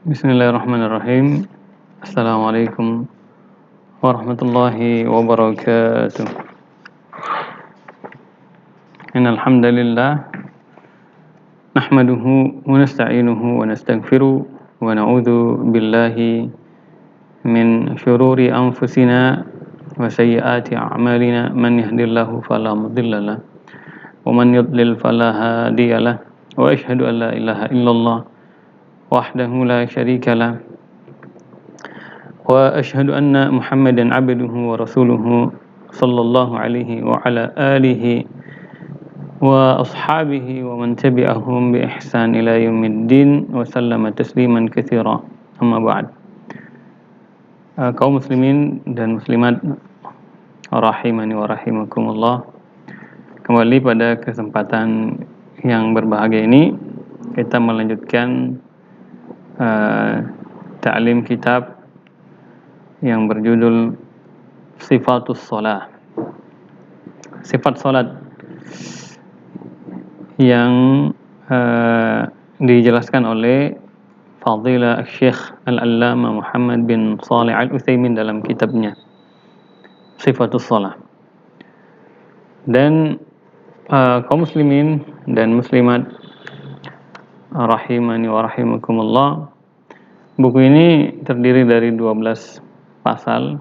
Bismillahirrahmanirrahim. Assalamualaikum warahmatullahi wabarakatuh. Innal hamdalillah nahmaduhu wa nasta'inuhu wa nastaghfiruh wa na'udzu billahi min syururi anfusina wa sayyiati a'malina man yahdihillahu fala mudilla lahu wa man yudlil fala hadiyalah wa asyhadu an la ilaha illallah wahdahu la syarika lah wa asyhadu anna Muhammadan abduhu wa rasuluhu sallallahu alaihi wa ala alihi wa ashabihi wa man tabi'ahum bi ihsan ila yaumiddin wa sallama tasliman katsira. Amma ba'd. Kaum muslimin dan muslimat rahimani wa rahimakumullah, kembali pada kesempatan yang berbahagia ini kita melanjutkan ta'lim kitab yang berjudul Sifatus Shalah, sifat salat, yang dijelaskan oleh Fadilah Syekh Al-Allamah Muhammad bin Shalih Al-Utsaimin dalam kitabnya Sifatus Shalah. Dan kaum muslimin dan muslimat rahimani wa rahimakumullah, buku ini terdiri dari 12 pasal.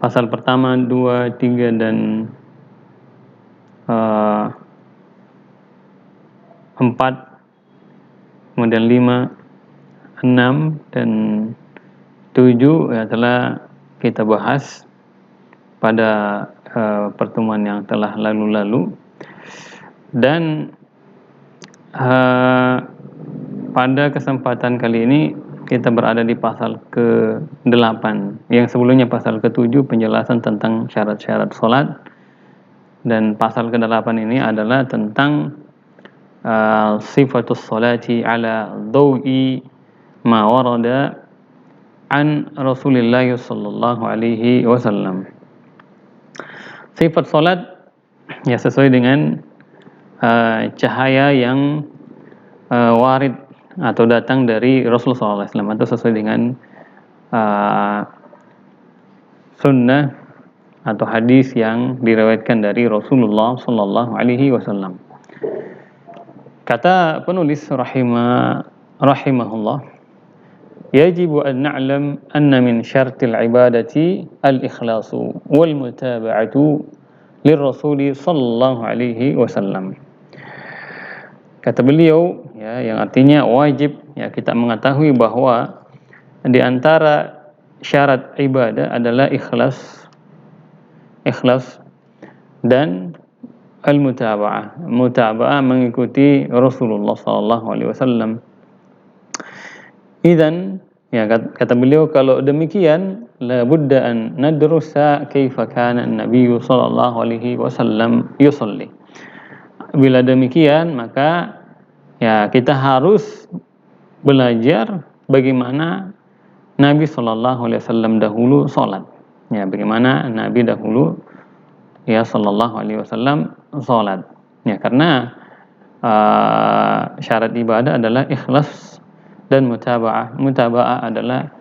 Pasal pertama, 2, 3, dan 4, kemudian 5, 6, dan 7 ya telah kita bahas pada pertemuan yang telah lalu-lalu. Dan pada kesempatan kali ini kita berada di pasal ke-8. Yang sebelumnya pasal ke-7 penjelasan tentang syarat-syarat salat, dan pasal ke-8 ini adalah tentang sifatus salati ala dawi ma warada an Rasulillah sallallahu alaihi wasallam. Sifat salat ya sesuai dengan cahaya yang warid atau datang dari Rasulullah SAW, atau sesuai dengan sunnah atau hadis yang diriwayatkan dari Rasulullah Sallallahu Alaihi Wasallam. Kata penulis rahimahullah, yajibu an na'lam anna min syartil ibadati al-ikhlasu wal mutaba'atu lirrasuli sallallahu alaihi wasallam. Kata beliau, ya, yang artinya wajib ya kita mengetahui bahwa di antara syarat ibadah adalah ikhlas dan al-mutaba'ah. Mutaba'ah mengikuti Rasulullah sallallahu alaihi wasallam. Idzan, ya kata beliau, kalau demikian la budda an nadrusa kaifa kana an-nabiy sallallahu alaihi wasallam yusalli. Bila demikian, maka ya kita harus belajar bagaimana Nabi Sallallahu Alaihi Wasallam dahulu sholat. Ya, bagaimana Nabi dahulu ya Sallallahu Alaihi Wasallam sholat. Ya, karena syarat ibadah adalah ikhlas dan mutaba'ah. Mutaba'ah adalah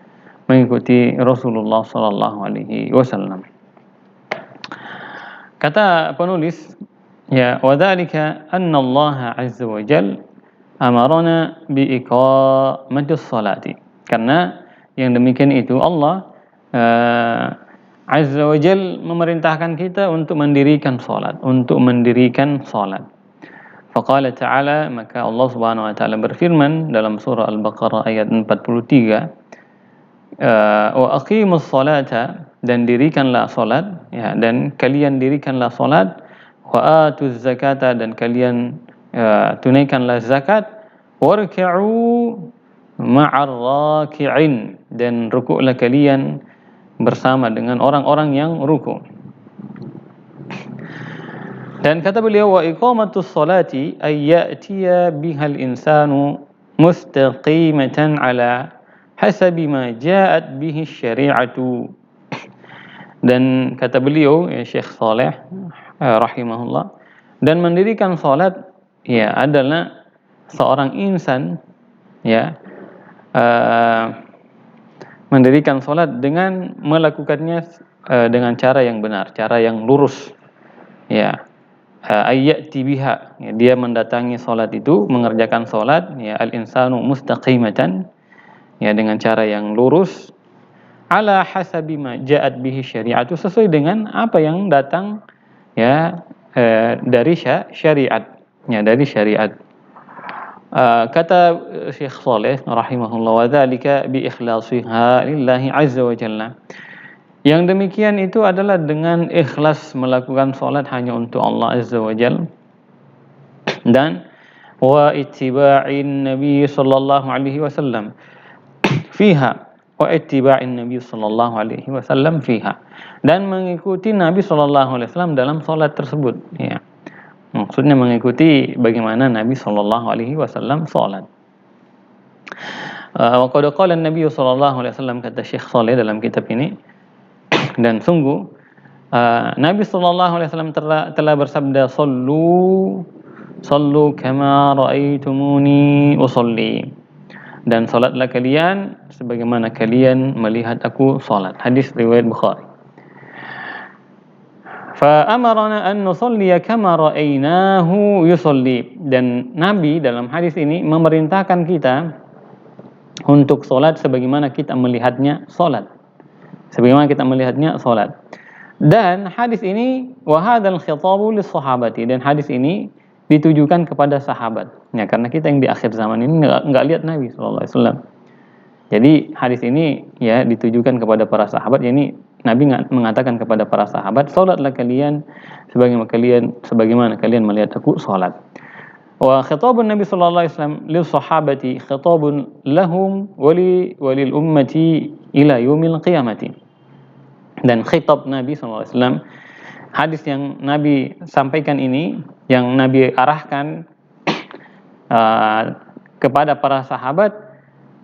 mengikuti Rasulullah Sallallahu Alaihi Wasallam. Kata penulis, ya, wadzalika anna Allah azza wa jalla amarana bi iqamatis salati. Karena yang demikian itu Allah azza wa jalla memerintahkan kita untuk mendirikan salat, Faqala ta'ala, maka Allah Subhanahu wa taala berfirman dalam surah Al-Baqarah ayat 43, wa aqimus salata, dan dirikanlah salat, ya, dan kalian dirikanlah salat, wa atuz zakata, dan kalian tunaikanlah zakat, warka'u ma'ar raki'in, dan rukuklah kalian bersama dengan orang-orang yang ruku'. Dan kata beliau, wa iqamatus salati ay ya'tiya bihal insanu mustaqimatan ala hasabi ma ja'at bihi syari'atu. Dan kata beliau, ya, Syekh Saleh rahimahullah, dan mendirikan salat ya adalah seorang insan ya mendirikan salat dengan melakukannya dengan cara yang benar, cara yang lurus. Ya, ayyati biha, ya, dia mendatangi salat itu, mengerjakan salat, ya, al-insanu mustaqimatan, ya, dengan cara yang lurus, ala hasabi ma ja'at bihi syari'atu, sesuai dengan apa yang datang, ya, dari syariat, ya, dari syariat. Kata Syekh Saleh rahimahullah, wa dzalika bi ikhlasiha lillahi azza wa jalla. Yang demikian itu adalah dengan ikhlas melakukan salat hanya untuk Allah azza wa jalla, dan wa ittiba'in nabi sallallahu alaihi wasallam fiha, wa ittiba'in nabi sallallahu alaihi wasallam fiha, dan mengikuti Nabi sallallahu alaihi wasallam dalam salat tersebut, ya. Maksudnya mengikuti bagaimana Nabi sallallahu alaihi wasallam salat. Wa qad qala an-nabiy sallallahu alaihi wasallam, kata Syekh Saleh dalam kitab ini, dan sungguh Nabi sallallahu alaihi wasallam telah bersabda, sallu kama raaitumuni usolli, dan salatlah kalian sebagaimana kalian melihat aku salat. Hadis riwayat Bukhari. Fa amarna an nusalliya kama ra'ainahu yusalli, dan Nabi dalam hadis ini memerintahkan kita untuk salat sebagaimana kita melihatnya salat. Sebagaimana kita melihatnya salat. Dan hadis ini wa hadzal khitabu lis sahabati, dan hadis ini ditujukan kepada sahabat. Ya, karena kita yang di akhir zaman ini enggak lihat Nabi sallallahu alaihi wasallam. Jadi hadis ini, ya, ditujukan kepada para sahabat. Yani Nabi mengatakan kepada para sahabat, salatlah kalian sebagaimana kalian melihat aku salat. Wa khitabun Nabi sallallahu alaihi wasallam lil sahabati khitabun lahum wa lil ummati ila yaumil qiyamati. Dan khitab Nabi sallallahu alaihi wasallam, hadis yang Nabi sampaikan ini, yang Nabi arahkan kepada para sahabat,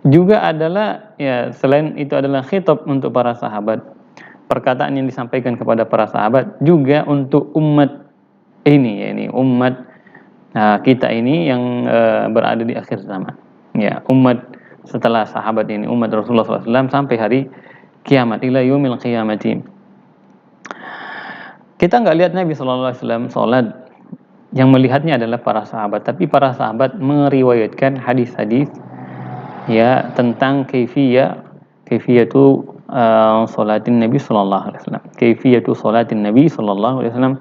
juga adalah, ya, selain itu adalah khitab untuk para sahabat, perkataan yang disampaikan kepada para sahabat juga untuk umat ini, ya, ini umat kita ini yang berada di akhir zaman, ya, umat setelah sahabat ini, umat Rasulullah SAW sampai hari kiamat, ila yaumil qiyamati. Kita nggak lihat Nabi SAW salat, yang melihatnya adalah para sahabat, tapi para sahabat meriwayatkan hadis-hadis, ya, tentang kaifiyatu salatin Nabi sallallahu alaihi wasallam. Kaifiyatu salatin Nabi sallallahu alaihi wasallam.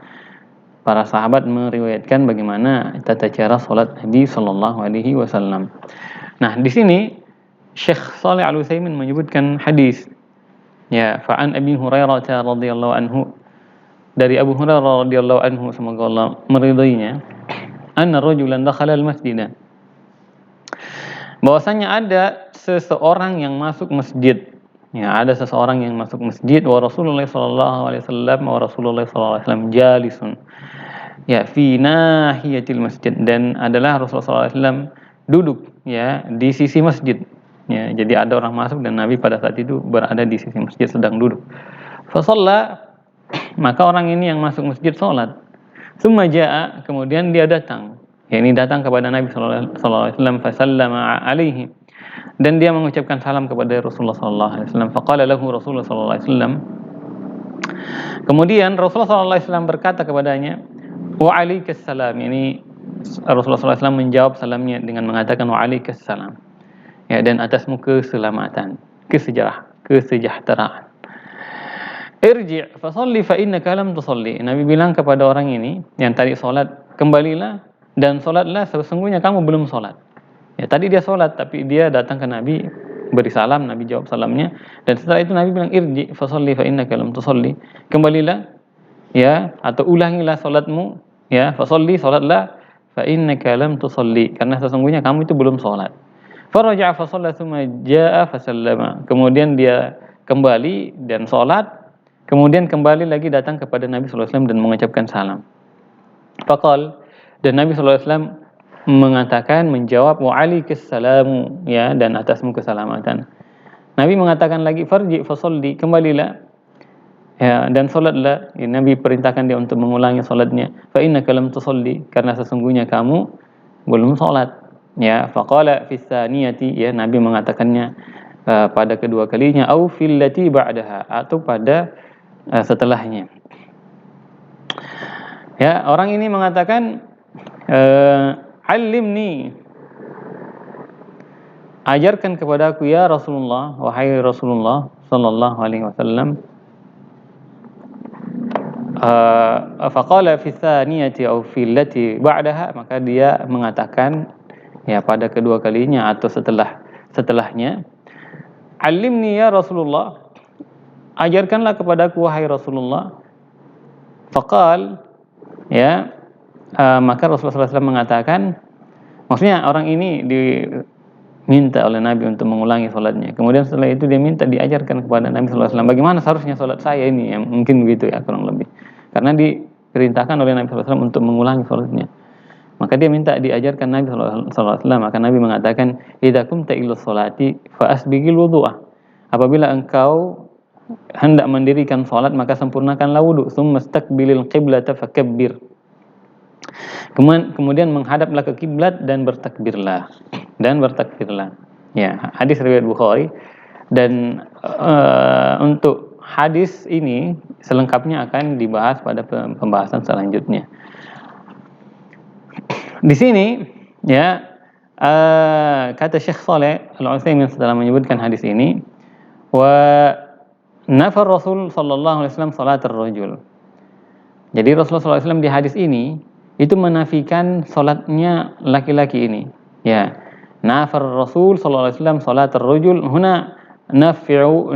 Para sahabat meriwayatkan bagaimana tata cara salat Nabi sallallahu alaihi wasallam. Nah, di sini Syekh Shalih Al-Utsaimin menyebutkan hadis, ya, fa'an Abi Hurairah radhiyallahu anhu, dari Abu Hurairah radhiyallahu anhu, semoga Allah meridainya, anna rajulan dakhala al-masjid, bahwasanya ada seseorang yang masuk masjid, ya, ada seseorang yang masuk masjid, wa Rasulullah sallallahu alaihi wasallam jalisun, ya, fi nahiyatil masjid, dan adalah Rasulullah sallallahu alaihi wasallam duduk, ya, di sisi masjid, ya. Jadi ada orang masuk dan Nabi pada saat itu berada di sisi masjid sedang duduk. Fa shalla, maka orang ini yang masuk masjid salat. Tsumma jaa, kemudian dia datang, ya, ini datang kepada Nabi sallallahu alaihi wasallam, fa sallama alaihi, dan dia mengucapkan salam kepada Rasulullah sallallahu alaihi wasallam. Faqala lahu Rasulullah sallallahu alaihi wasallam, kemudian Rasulullah sallallahu alaihi wasallam berkata kepadanya, wa alaikas salam, ini Rasulullah sallallahu alaihi wasallam menjawab salamnya dengan mengatakan wa alaikas salam, ya, dan atasmu keselamatan, kesejahteraan. Irji' fa shalli fa innaka lam tusalli. Nabi bilang kepada orang ini yang tadi salat, kembalilah dan salatlah, sesungguhnya kamu belum salat. Ya, tadi dia salat tapi dia datang ke Nabi, beri salam, Nabi jawab salamnya, dan setelah itu Nabi bilang irji' fa shalli fa innaka lam tusalli. Kembalilah, ya, atau ulangilah salatmu, ya, fa shalli, salatlah, fa innaka lam tusalli, karena sesungguhnya kamu itu belum salat. Faraja'a fa shalla tsumma jaa'a fa sallama. Kemudian dia kembali dan salat, kemudian kembali lagi datang kepada Nabi sallallahu alaihi wasallam dan mengucapkan salam. Faqal, dan Nabi sallallahu alaihi wasallam mengatakan, menjawab wa alaikas salamu, ya, dan atasmu keselamatan. Nabi mengatakan lagi farji fa shalli, kembalilah, ya, dan salatlah. Ya, Nabi perintahkan dia untuk mengulangi salatnya. Fa innaka lam tusalli, karena sesungguhnya kamu belum salat. ya, faqala fi tsaniyati, ya, Nabi mengatakannya pada kedua kalinya, au fil lati ba'daha, atau pada setelahnya. Ya, orang ini mengatakan, alimni, ajarkan kepadaku ya Rasulullah, wahai Rasulullah sallallahu alaihi wasallam. Faqala fi tsaniyati au fi allati ba'daha, maka dia mengatakan, ya, pada kedua kalinya atau setelahnya, alimni ya Rasulullah, ajarkanlah kepadaku wahai Rasulullah. Faqal, ya, maka Rasulullah SAW mengatakan, maksudnya orang ini diminta oleh Nabi untuk mengulangi sholatnya. Kemudian setelah itu dia minta diajarkan kepada Nabi SAW, bagaimana seharusnya sholat saya ini, ya, mungkin begitu ya kurang lebih. Karena diperintahkan oleh Nabi SAW untuk mengulangi sholatnya. Maka dia minta diajarkan Nabi SAW. Maka Nabi mengatakan, idza kumta ila sholati fa asbighil wudu'ah. Apabila engkau hendak mendirikan sholat, maka sempurnakanlah wudu. Tsumma istaqbilil qiblata fakabbir. Kemudian menghadaplah ke kiblat dan bertakbirlah. Ya, hadis riwayat Bukhari. Dan untuk hadis ini selengkapnya akan dibahas pada pembahasan selanjutnya. Di sini, ya, kata Syekh Shalih Al-Utsaimin setelah menyebutkan hadis ini, wa nafar Rasul sallallahu alaihi wasallam salatul rajul. Jadi Rasulullah SAW di hadis ini itu menafikan salatnya laki-laki ini. Ya, nafar Rasul sallallahu alaihi wasallam salatul rajul, huna nafyu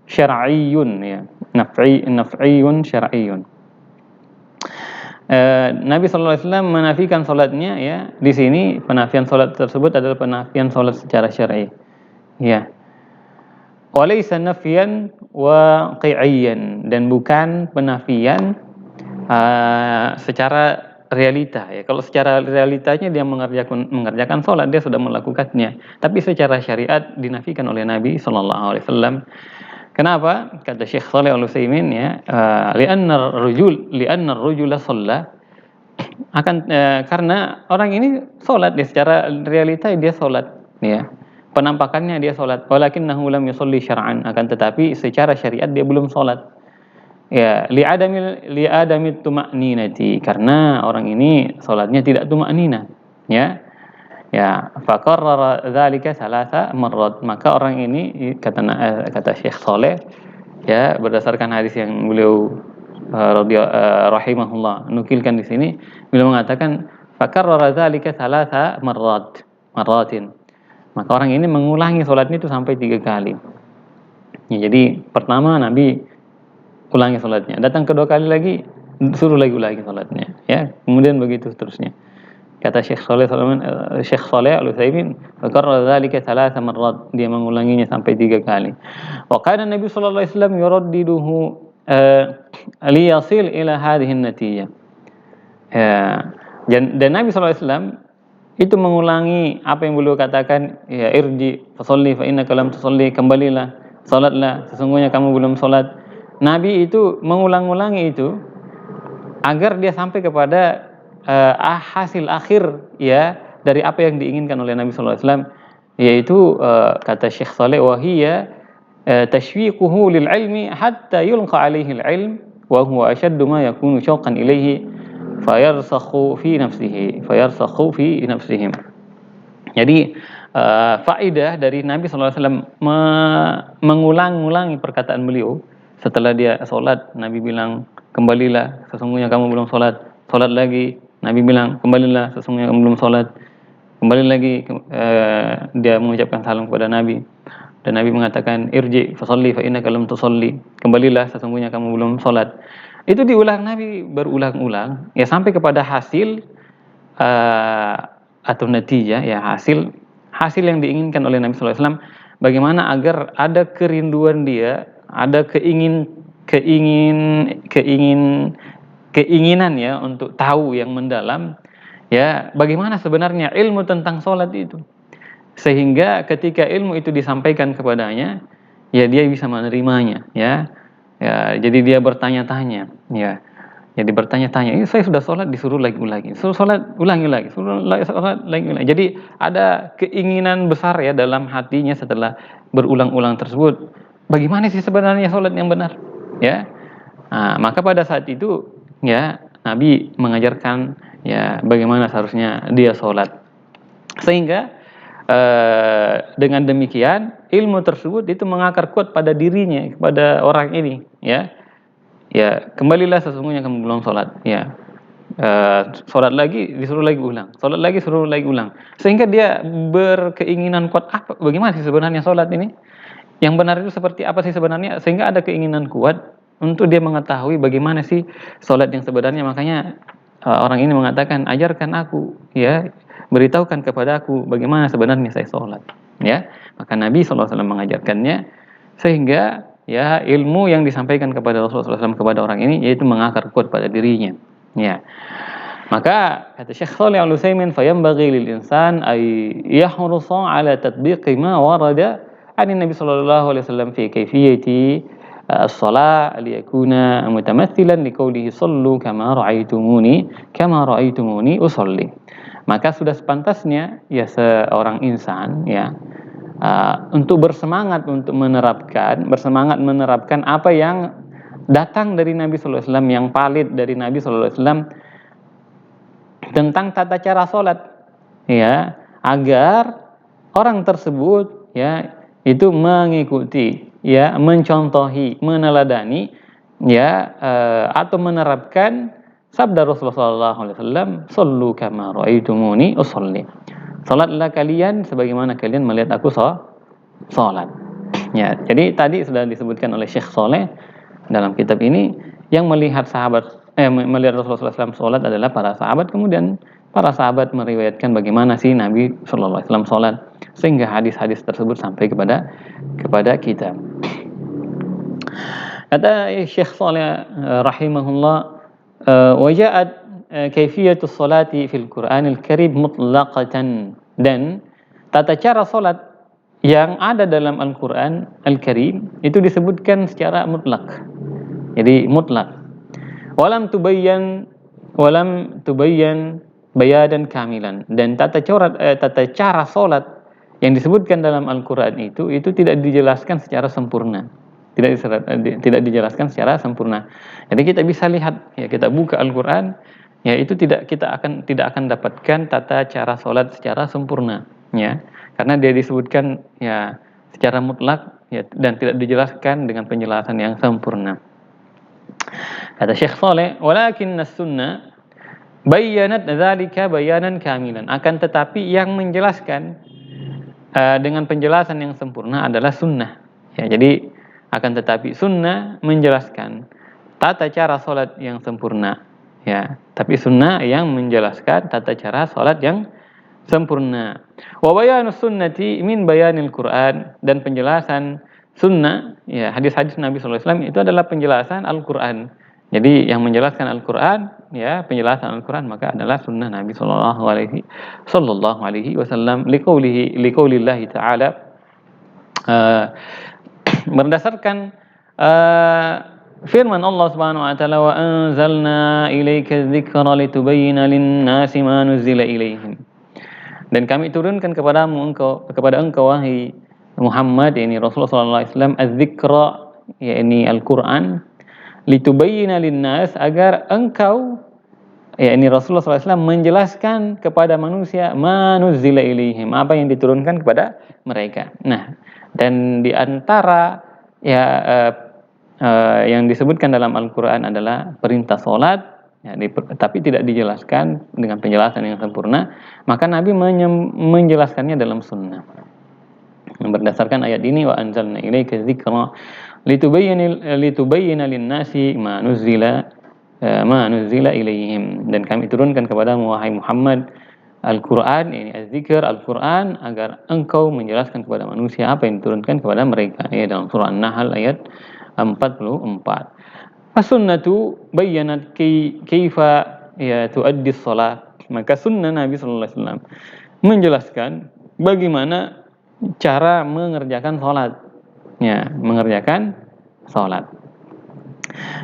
syar'iyyun, ya. Naf'iyun syar'iyyun. Nabi sallallahu alaihi wasallam menafikan salatnya, ya. Di sini penafian salat tersebut adalah penafian salat secara syar'i. Ya. Walaysa nafyan waqi'iyyan, dan bukan penafian secara realita, ya. Kalau secara realitanya dia mengerjakan salat, dia sudah melakukannya. Tapi secara syariat dinafikan oleh Nabi sallallahu alaihi wasallam. Kenapa? Kata Syekh Shalih Al-Utsaimin, ya, li'anna ar-rajula shalla, karena orang ini salat, dia secara realita dia salat, ya. Penampakannya dia salat, walakinnahu lam yusalli syar'an, akan tetapi secara syariat dia belum salat. Ya, li'adami tuma'ninati, karena orang ini salatnya tidak tuma'ninah, ya. Ya, faqarrara dzalika thalatha marrat, maka orang ini kata Syekh Shalih, ya, berdasarkan hadis yang beliau rahimahullah nukilkan di sini, beliau mengatakan faqarrara dzalika thalatha marratin. Maka orang ini mengulangi salatnya itu sampai 3 kali. Ya, jadi pertama Nabi ulangi salatnya, datang kedua kali lagi suruh lagi ulangi salatnya, ya. Kemudian begitu seterusnya. Kata Syekh Shalih Al-Utsaimin, faqarrara dzalika thalatha marrat, dia mengulanginya sampai 3 kali. Wa kana Nabi sallallahu alaihi wasallam yuraddiduhu li yasil ila hadhihi an-natijah. Ya, dan Nabi sallallahu alaihi wasallam itu mengulangi apa yang beliau katakan, ya, irji fasalli fa innaka lam tusalli, kembalilah, salatlah, sesungguhnya kamu belum salat. Nabi itu mengulang-ulangi itu agar dia sampai kepada hasil akhir, ya, dari apa yang diinginkan oleh Nabi sallallahu alaihi wasallam, yaitu kata Syekh Shalih, wa hiya tashwiquhu lil ilmi hatta yulqa alaihi al ilm wa huwa ashaddu ma yakunu syauqan ilaihi fayarsakhu fi nafsihim. Jadi faedah dari Nabi sallallahu alaihi wasallam mengulang-ulangi perkataan beliau setelah dia salat. Nabi bilang, kembalilah, sesungguhnya kamu belum salat. Salat lagi, Nabi bilang, kembalilah, sesungguhnya kamu belum salat. Kembali lagi, dia mengucapkan salam kepada Nabi, dan Nabi mengatakan, irji fasalli fa innaka lam tusalli, kembalilah, sesungguhnya kamu belum salat. Itu diulang Nabi berulang-ulang, ya, sampai kepada hasil atau natijah, ya, hasil yang diinginkan oleh Nabi sallallahu alaihi wasallam. Bagaimana agar ada kerinduan dia, ada keinginan, ya, untuk tahu yang mendalam, ya, bagaimana sebenarnya ilmu tentang sholat itu, sehingga ketika ilmu itu disampaikan kepadanya, ya, dia bisa menerimanya, ya, ya, jadi dia bertanya-tanya, ya, Jadi bertanya-tanya, ini saya sudah sholat disuruh lagi ulangi, suruh sholat ulangi lagi, suruh sholat lagi ulangi. Jadi ada keinginan besar ya dalam hatinya setelah berulang-ulang tersebut. Bagaimana sih sebenarnya sholat yang benar? Ya, nah, maka pada saat itu ya Nabi mengajarkan ya bagaimana seharusnya dia sholat. Sehingga dengan demikian ilmu tersebut itu mengakar kuat pada dirinya, kepada orang ini ya. Ya, kembalilah sesungguhnya kamu belum sholat. Ya, sholat lagi disuruh lagi ulang, sholat lagi suruh lagi ulang. Sehingga dia berkeinginan kuat, apa, bagaimana sih sebenarnya sholat ini? Yang benar itu seperti apa sih sebenarnya? Sehingga ada keinginan kuat untuk dia mengetahui bagaimana sih sholat yang sebenarnya. Makanya orang ini mengatakan, ajarkan aku, ya, beritahukan kepada aku bagaimana sebenarnya saya sholat. Ya, maka Nabi SAW mengajarkannya, sehingga ya ilmu yang disampaikan kepada Rasulullah SAW kepada orang ini yaitu mengakar kuat pada dirinya. Ya, maka kata Syekh Shalih Al-Utsaimin, fayambaghi lil insan ay yahrusa ala tatbiqi ma warada an Nabi sallallahu alaihi wasallam fi kayfiyati as-shalah liyakuna mutamaththilan liqoulihi sallu kama ra'aitumuni usolli. Maka sudah sepantasnya ya seorang insan ya untuk bersemangat menerapkan apa yang datang dari Nabi sallallahu alaihi wasallam, yang valid dari Nabi sallallahu alaihi wasallam tentang tata cara sholat, ya, agar orang tersebut ya itu mengikuti, ya, mencontohi, meneladani, ya, atau menerapkan sabda Rasulullah SAW, "Shallu kama ra'aitumuni usolli." Salatlah kalian sebagaimana kalian melihat aku sholat. Ya, jadi tadi sudah disebutkan oleh Syekh Saleh dalam kitab ini, yang melihat melihat Rasulullah SAW sholat adalah para sahabat. Kemudian para sahabat meriwayatkan bagaimana sih Nabi SAW sholat, sehingga hadis-hadis tersebut sampai kepada kita. Kata Syekh Saleh rahimahullah, waja'at kaifiyatus sholati fil Qur'anil Karim mutlaqatan, dan tata cara sholat yang ada dalam Al-Quran Al-Karim itu disebutkan secara mutlak. Jadi mutlak. Walam tubayyan bayadan kamilan, dan tata cara salat yang disebutkan dalam Al-Qur'an itu tidak dijelaskan secara sempurna. Tidak dijelaskan secara sempurna. Jadi kita bisa lihat ya, kita buka Al-Qur'an ya, itu tidak akan dapatkan tata cara salat secara sempurna ya. Karena dia disebutkan ya secara mutlak ya, dan tidak dijelaskan dengan penjelasan yang sempurna. Kata Syekh Saleh, walakin as-sunnah bayyanat dzalika bayanan kamilan. Akan tetapi yang menjelaskan dengan penjelasan yang sempurna adalah sunnah. Ya, jadi akan tetapi sunnah menjelaskan tata cara salat yang sempurna. Ya, tapi sunnah yang menjelaskan tata cara salat yang sempurna. Wa bayanus sunnati min bayanil Qur'an, dan penjelasan sunnah ya hadis-hadis Nabi sallallahu alaihi wasallam itu adalah penjelasan Al-Qur'an. Jadi yang menjelaskan Al-Qur'an ya, penjelasan Al-Qur'an maka adalah sunnah Nabi sallallahu alaihi wasallam liqaulillahi ta'ala, berdasarkan firman Allah Subhanahu wa taala, wa anzalna ilaika dzikra litubayyana lin-nasi ma nuzila ilaihim. Dan kami turunkan kepada engkau wahai Muhammad, yakni Rasulullah sallallahu alaihi wasallam, az-dzikra, yakni Al-Qur'an, litubayyana lin-nas, agar engkau, yakni Rasulullah sallallahu alaihi wasallam, menjelaskan kepada manusia ma nuzila ilaihim, apa yang diturunkan kepada mereka. Nah, dan di antara ya yang disebutkan dalam Al-Qur'an adalah perintah salat. Ya, tapi tidak dijelaskan dengan penjelasan yang sempurna, maka Nabi menjelaskannya dalam sunnah. Berdasarkan ayat ini, wa anzalna ilaika dzikra litubayyana lin-nasi ma nuzila ilaihim, dan kami turunkan kepadamu wahai Muhammad Al-Qur'an, ini az-zikr Al-Qur'an, agar engkau menjelaskan kepada manusia apa yang diturunkan kepada mereka. Ya, dalam surah An-Nahl ayat 44. As-sunnatu bayyanat kaifa ya tuaddi shalah. Maka sunnah Nabi sallallahu alaihi wasallam menjelaskan bagaimana cara mengerjakan salat. Ya, mengerjakan salat.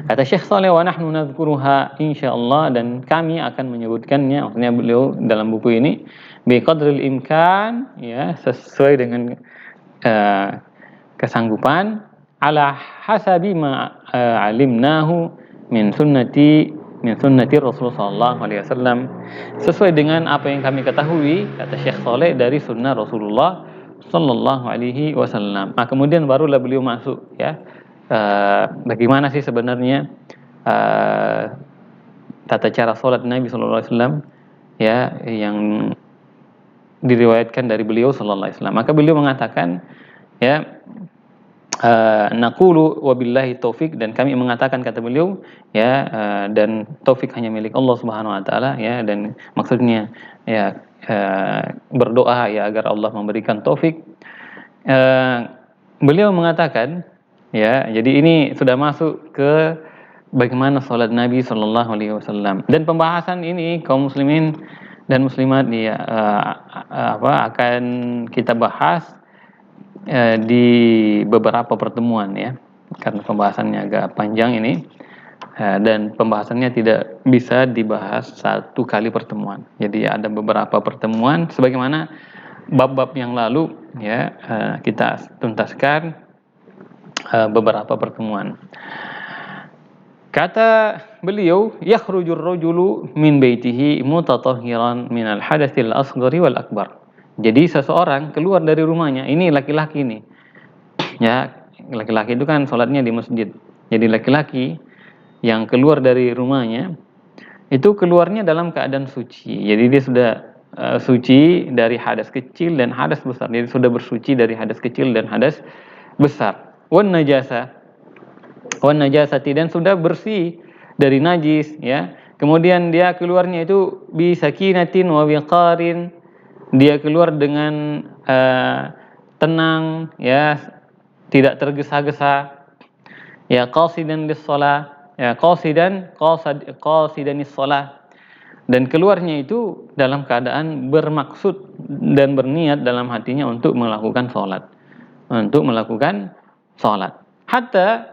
Kata Syekh Saleh, wa nahnu nadhkuruha insyaallah, dan kami akan menyebutkannya, maksudnya beliau dalam buku ini, biqadril imkan, ya, sesuai dengan kesanggupan, ala hasabi ma alimnahu min sunnati Rasulullah sallallahu alaihi wasallam, sesuai dengan apa yang kami ketahui, kata Syekh Saleh, dari sunnah Rasulullah sallallahu alaihi wasallam. Nah, kemudian barulah beliau masuk, ya, bagaimana sih sebenarnya tata cara salat Nabi sallallahu alaihi wasallam, ya, yang diriwayatkan dari beliau sallallahu alaihi wasallam. Maka beliau mengatakan, ya, naqulu wabillahi taufik, dan kami mengatakan, kata beliau, ya, dan taufik hanya milik Allah Subhanahu wa taala, ya, dan maksudnya, ya, berdoa, ya, agar Allah memberikan taufik. Beliau mengatakan, ya, jadi ini sudah masuk ke bagaimana salat Nabi sallallahu alaihi wasallam, dan pembahasan ini kaum muslimin dan muslimat, ya, akan kita bahas di beberapa pertemuan, ya, karena pembahasannya agak panjang ini, dan pembahasannya tidak bisa dibahas satu kali pertemuan. Jadi ada beberapa pertemuan, sebagaimana bab-bab yang lalu, ya, kita tuntaskan beberapa pertemuan. Kata beliau, yakhrujur rajulu min baitihi mutatahhiran minal hadatsil asghari wal akbar. Jadi seseorang keluar dari rumahnya, ini laki-laki nih, ya, laki-laki itu kan sholatnya di masjid. Jadi laki-laki yang keluar dari rumahnya itu keluarnya dalam keadaan suci. Jadi dia sudah suci dari hadas kecil dan hadas besar. Jadi sudah bersuci dari hadas kecil dan hadas besar. Wan najasati, dan sudah bersih dari najis, ya. Kemudian dia keluarnya itu bi sakinatin wa wiqarin, dia keluar dengan tenang, ya, tidak tergesa-gesa, ya, qasidan lis-shalah, ya, qasidan lis-shalah, dan keluarnya itu dalam keadaan bermaksud dan berniat dalam hatinya untuk melakukan salat. Hatta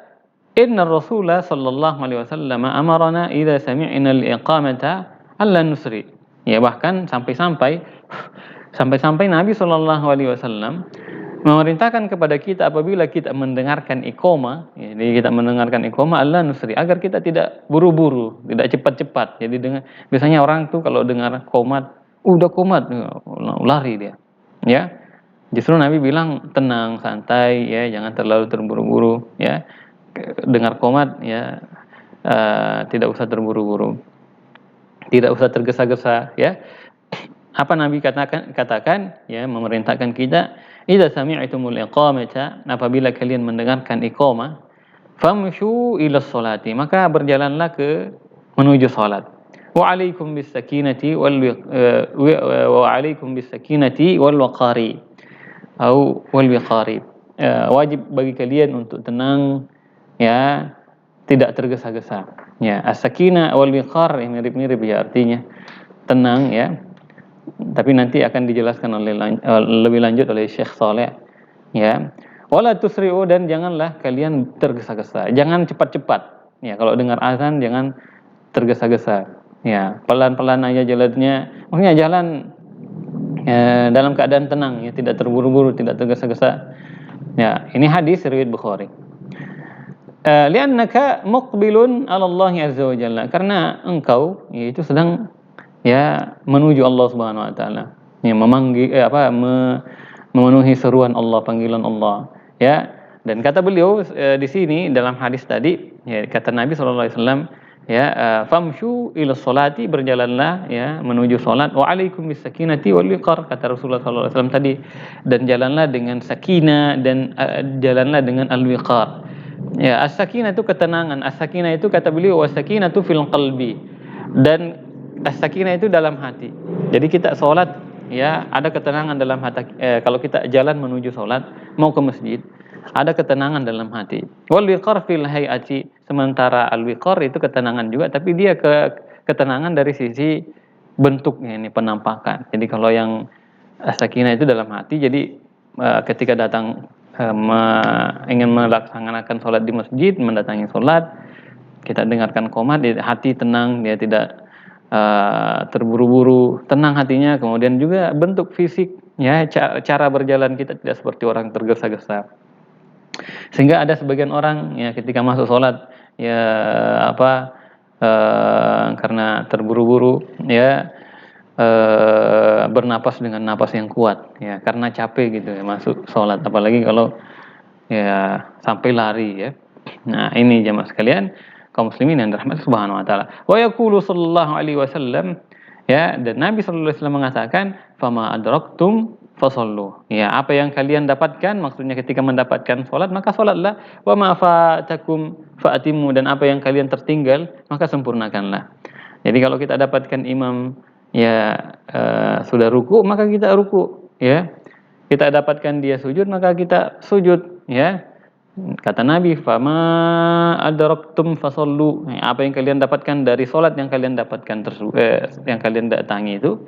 inna Rasulullah sallallahu alaihi wasallam amarna idza sami'na al-iqamata alla nusri. Ya, bahkan sampai-sampai Nabi sallallahu alaihi wasallam memerintahkan kepada kita apabila kita mendengarkan iqamah, ya, jadi kita mendengarkan iqamah, alla nusri, agar kita tidak buru-buru, tidak cepat-cepat. Jadi biasanya orang tuh kalau dengar qomat, udah qomat, lari dia. Ya. Justru Nabi bilang tenang, santai, ya, jangan terlalu terburu-buru, ya. Dengar qomat, ya, tidak usah terburu-buru, tidak usah tergesa-gesa, ya. Apa Nabi katakan, ya, memerintahkan kita, idza sami'tumul iqamata, apabila kalian mendengarkan iqamah, famshu ila sholati, maka berjalanlah menuju salat. Wa alaikum bis sakinati wal waqari, atau wal wiqari. Wajib bagi kalian untuk tenang, ya, tidak tergesa-gesa. Ya, as-sakinah wal wiqar, mirip-mirip, ya, artinya tenang, ya. Tapi nanti akan dijelaskan lebih lanjut oleh Syekh Saleh, ya. Wala tusri'u, dan janganlah kalian tergesa-gesa, jangan cepat-cepat. Ya, kalau dengar azan jangan tergesa-gesa. Ya, pelan-pelan aja jalannya. Maksudnya jalan dalam keadaan tenang, ya, tidak terburu-buru, tidak tergesa-gesa. Ya, ini hadis riwayat Bukhari. Li'annaka muqbilun 'ala Allah azza wa jalla, karena engkau, yaitu sedang, ya, menuju Allah Subhanahu wa taala, ya, memanggil memenuhi seruan Allah, panggilan Allah, ya. Dan kata beliau di sini dalam hadis tadi, ya, kata Nabi sallallahu alaihi wasallam, ya, famshu ila sholati, berjalanlah, ya, menuju salat, wa alaikum bis sakinati wal wiqar, kata Rasulullah sallallahu alaihi wasallam tadi, dan jalanlah dengan sakinah, dan jalanlah dengan al wiqar. Ya, as-sakinah itu ketenangan. As-sakinah itu, kata beliau, was-sakinatu fil qalbi, dan as-sakinah itu dalam hati. Jadi kita sholat, ya, ada ketenangan dalam hati. Kalau kita jalan menuju sholat, mau ke masjid, ada ketenangan dalam hati. Wal wiqar fil hayati, sementara al wiqar itu ketenangan juga, tapi dia ketenangan dari sisi bentuknya, ini penampakan. Jadi kalau yang as-sakinah itu dalam hati, jadi ketika datang ingin melaksanakan sholat di masjid, mendatangi sholat, kita dengarkan qomat, hati tenang, dia tidak terburu-buru, tenang hatinya. Kemudian juga bentuk fisik, ya, cara berjalan kita tidak seperti orang tergesa-gesa. Sehingga ada sebagian orang, ya, ketika masuk sholat, ya, karena terburu-buru, ya, bernapas dengan napas yang kuat, ya, karena capek gitu, ya, masuk sholat. Apalagi kalau, ya, sampai lari, ya. Nah, ini jamaah sekalian, kaum muslimin yang dirahmati Subhanahu wa taala. Wa yaqulu sallallahu alaihi wasallam, ya, dan Nabi sallallahu alaihi wasallam mengatakan, "Fama adraktum fasallu." Ya, apa yang kalian dapatkan, maksudnya ketika mendapatkan salat maka salatlah, wa ma fatakum fa'timu, dan apa yang kalian tertinggal maka sempurnakanlah. Jadi kalau kita dapatkan imam, ya, sudah ruku, maka kita ruku, ya. Kita dapatkan dia sujud, maka kita sujud, ya. Kata Nabi, "Fama adraktum fasallu." Apa yang kalian dapatkan dari salat yang kalian dapatkan yang kalian datangi itu,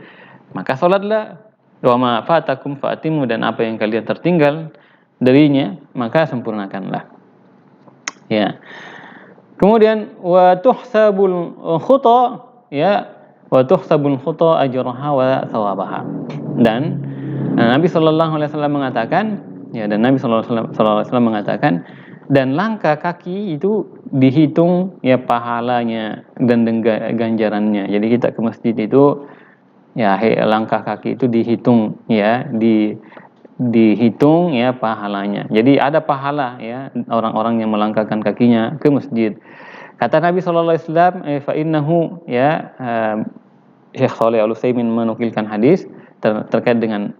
maka salatlah. Wa ma fatakum fa'timu, dan apa yang kalian tertinggal darinya maka sempurnakanlah. Ya. Kemudian wa tuhsabul khuta, ya, wa tuhsabul khuta ajraha wa thawabaha. Dan Nabi sallallahu alaihi wasallam mengatakan, ya, dan Nabi sallallahu alaihi wasallam mengatakan, dan langkah kaki itu dihitung, ya, pahalanya dan ganjarannya. Jadi kita ke masjid itu, ya, langkah kaki itu dihitung, ya, dihitung, ya, pahalanya. Jadi ada pahala, ya, orang-orang yang melangkahkan kakinya ke masjid. Kata Nabi sallallahu alaihi wasallam, fa innahu, ya, Syekh Shalih Al-Utsaimin menukilkan hadis terkait dengan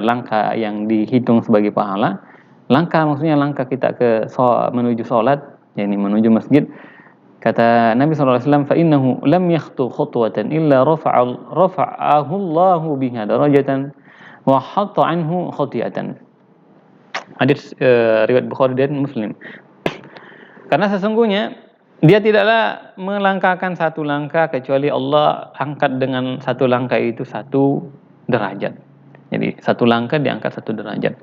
langkah yang dihitung sebagai pahala. Langkah maksudnya langkah kita menuju salat, yakni menuju masjid. Kata Nabi sallallahu alaihi wasallam, fa innahu lam yakhtu khutwatan illa rafa'ahu Allahu biha darajatan wa hatta anhu khati'atan. Hadis riwayat Bukhari dan Muslim. Karena sesungguhnya dia tidaklah melangkahkan satu langkah kecuali Allah angkat dengan satu langkah itu satu derajat. Jadi satu langkah diangkat satu derajat.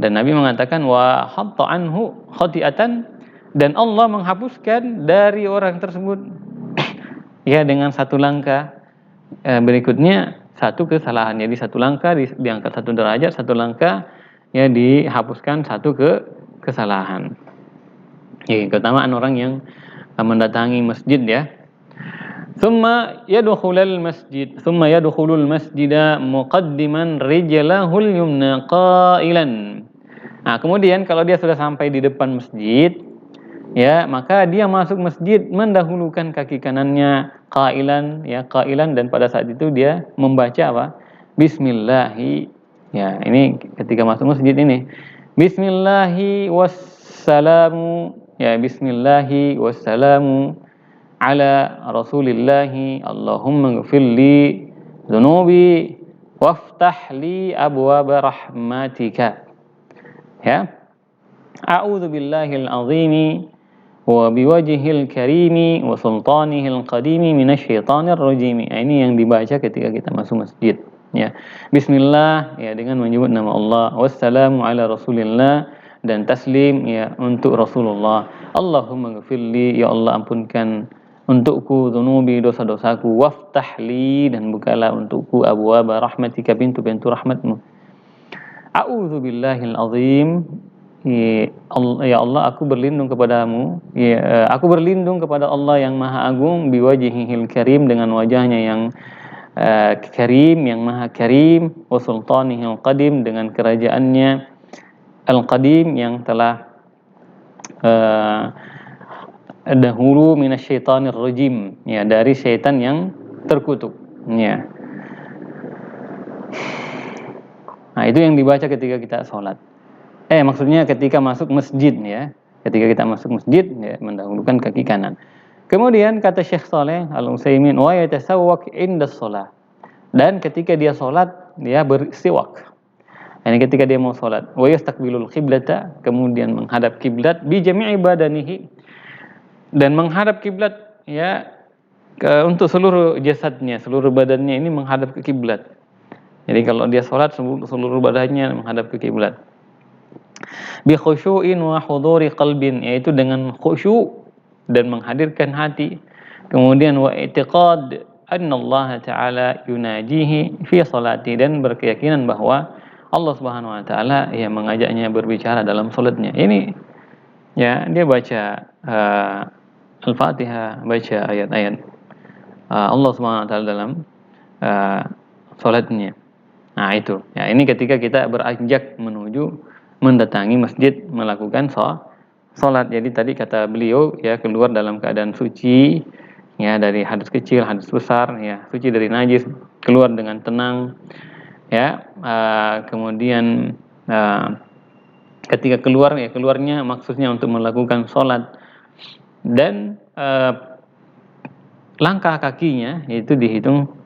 Dan Nabi mengatakan wa hatta anhu khati'atan, dan Allah menghapuskan dari orang tersebut, ya, dengan satu langkah berikutnya satu kesalahan. Jadi satu langkah diangkat satu derajat, satu langkah, ya, dihapuskan satu kesalahan. Ya, keutamaan orang yang mendatangi masjid, ya. Thumma yadkhulul masjida muqaddiman rijlahul yumna qailan. Nah, kemudian kalau dia sudah sampai di depan masjid, ya, maka dia masuk masjid mendahulukan kaki kanannya qailan, ya, qailan, dan pada saat itu dia membaca apa? Bismillahi. Ya, ini ketika masuk masjid ini. Bismillahi wassalamu, ya, bismillahi wassalamu ala rasulillahi, Allahumma ghfirli dzunubi waftah li abwaaba rahmatika. Ya. A'udzu billahil azimi wa biwajhil karimi wa sultanihil qadimi minasyaitonir rajim. Ini yang dibaca ketika kita masuk masjid, ya. Bismillah, ya, dengan menyebut nama Allah, wassalamu ala rasulillah, dan taslim, ya, untuk Rasulullah. Allahumma ghfirli, ya Allah ampunkan untukku dzunubi, dosa-dosaku, waftahli, dan bukalah untukku abwaaba rahmatika, pintu-pintu rahmatmu. A'udzu billahil azim, ya Allah, aku berlindung kepadamu, ya, aku berlindung kepada Allah yang maha agung, biwajhihil karim, dengan wajahnya yang karim, yang maha karim, wa sultanihil qadim, dengan kerajaannya al-qadim, yang telah dahulu, minasyaitonir rajim, ya, dari syaitan yang terkutuk, ya. Nah, itu yang dibaca ketika kita sholat. Maksudnya ketika masuk masjid, ya. Ketika kita masuk masjid, ya, mendahulukan kaki kanan. Kemudian kata Syekh Shalih Al-Utsaimin, wa yatasawwak inda shalah. Dan ketika dia sholat, dia bersiwak. Ini ketika dia mau sholat. Wa yastaqbilul qiblata, kemudian menghadap kiblat, bi jami'i badanihi, dan menghadap kiblat, ya, untuk seluruh jasadnya, seluruh badannya ini menghadap ke kiblat. Jadi kalau dia sholat, seluruh badannya menghadap ke kiblat. Bi khusyu'in wa huduri qalbin, yaitu dengan khusyuk, dan menghadirkan hati. Kemudian wa i'tiqad anna Allah taala yunajihi fi salati, dan berkeyakinan bahwa Allah Subhanahu wa taala yang mengajaknya berbicara dalam salatnya. Ini ya, dia baca Al-Fatihah, baca ayat-ayat Allah Subhanahu wa taala dalam uh, salatnya. Nah, itu. Ya, ini ketika kita beranjak menuju mendatangi masjid melakukan salat. Jadi tadi kata beliau ya, keluar dalam keadaan suci ya, dari hadas kecil, hadas besar ya, suci dari najis, keluar dengan tenang ya. Kemudian ketika keluar ya, keluarnya maksudnya untuk melakukan salat, dan langkah kakinya itu dihitung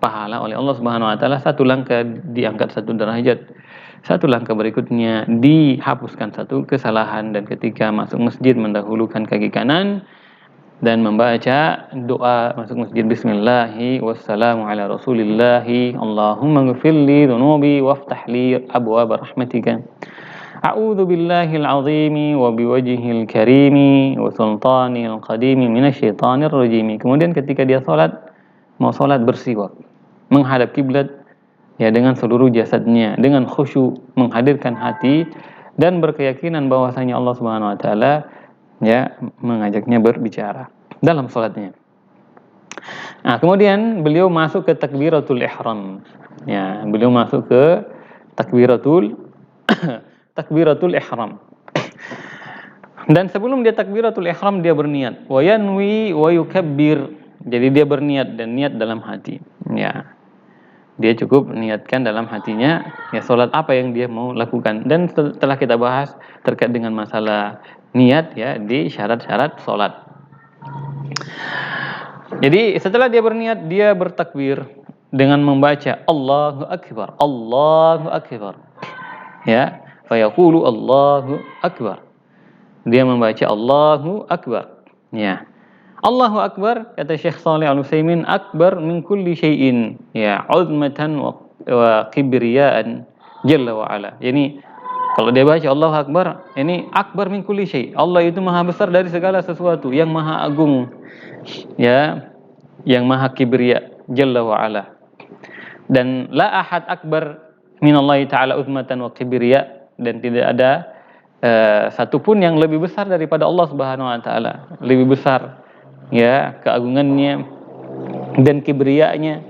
pahala oleh Allah Subhanahu wa taala. Satu langkah diangkat 1 derajat, satu langkah berikutnya dihapuskan 1 kesalahan. Dan ketika masuk masjid mendahulukan kaki kanan dan membaca doa masuk masjid, bismillahi wassalamu ala rasulillahi, Allahumma ghfirli dhunubi waftah li abwaab rahmatika, a'udzu billahil azimi wa biwajhihil karimi wa sultanil qadimi minasyaitonir rajim. Kemudian ketika dia mau salat, bersiwak, menghadap kiblat ya, dengan seluruh jasadnya, dengan khusyuk, menghadirkan hati dan berkeyakinan bahwasanya Allah Subhanahu wa taala ya mengajaknya berbicara dalam salatnya. Nah, kemudian beliau masuk ke takbiratul ihram. Ya, beliau masuk ke takbiratul takbiratul ihram. Dan sebelum dia takbiratul ihram, dia berniat wa yanwi wa yukabbir. Jadi dia berniat dan niat dalam hati. Ya, dia cukup niatkan dalam hatinya ya salat apa yang dia mau lakukan. Dan setelah kita bahas terkait dengan masalah niat ya di syarat-syarat salat. Jadi setelah dia berniat, dia bertakbir dengan membaca Allahu Akbar, Allahu Akbar. Ya, fayaqulu Allahu Akbar. Dia membaca Allahu Akbar. Ya. Allahu Akbar, kata Syekh Shalih Al-Utsaimin, akbar min kulli syai'in, ya, uzmatan wa kibriyaan jalla wa ala. Ini kalau dia baca Allahu Akbar, ini akbar min kulli syai'. Allah itu maha besar dari segala sesuatu, yang maha agung. Ya, yang maha kibriya jalla wa ala. Dan la ahad akbar minallahi ta'ala uzmatan wa kibriya, dan tidak ada satupun yang lebih besar daripada Allah Subhanahu wa taala, lebih besar ya keagungannya dan kibriyanya.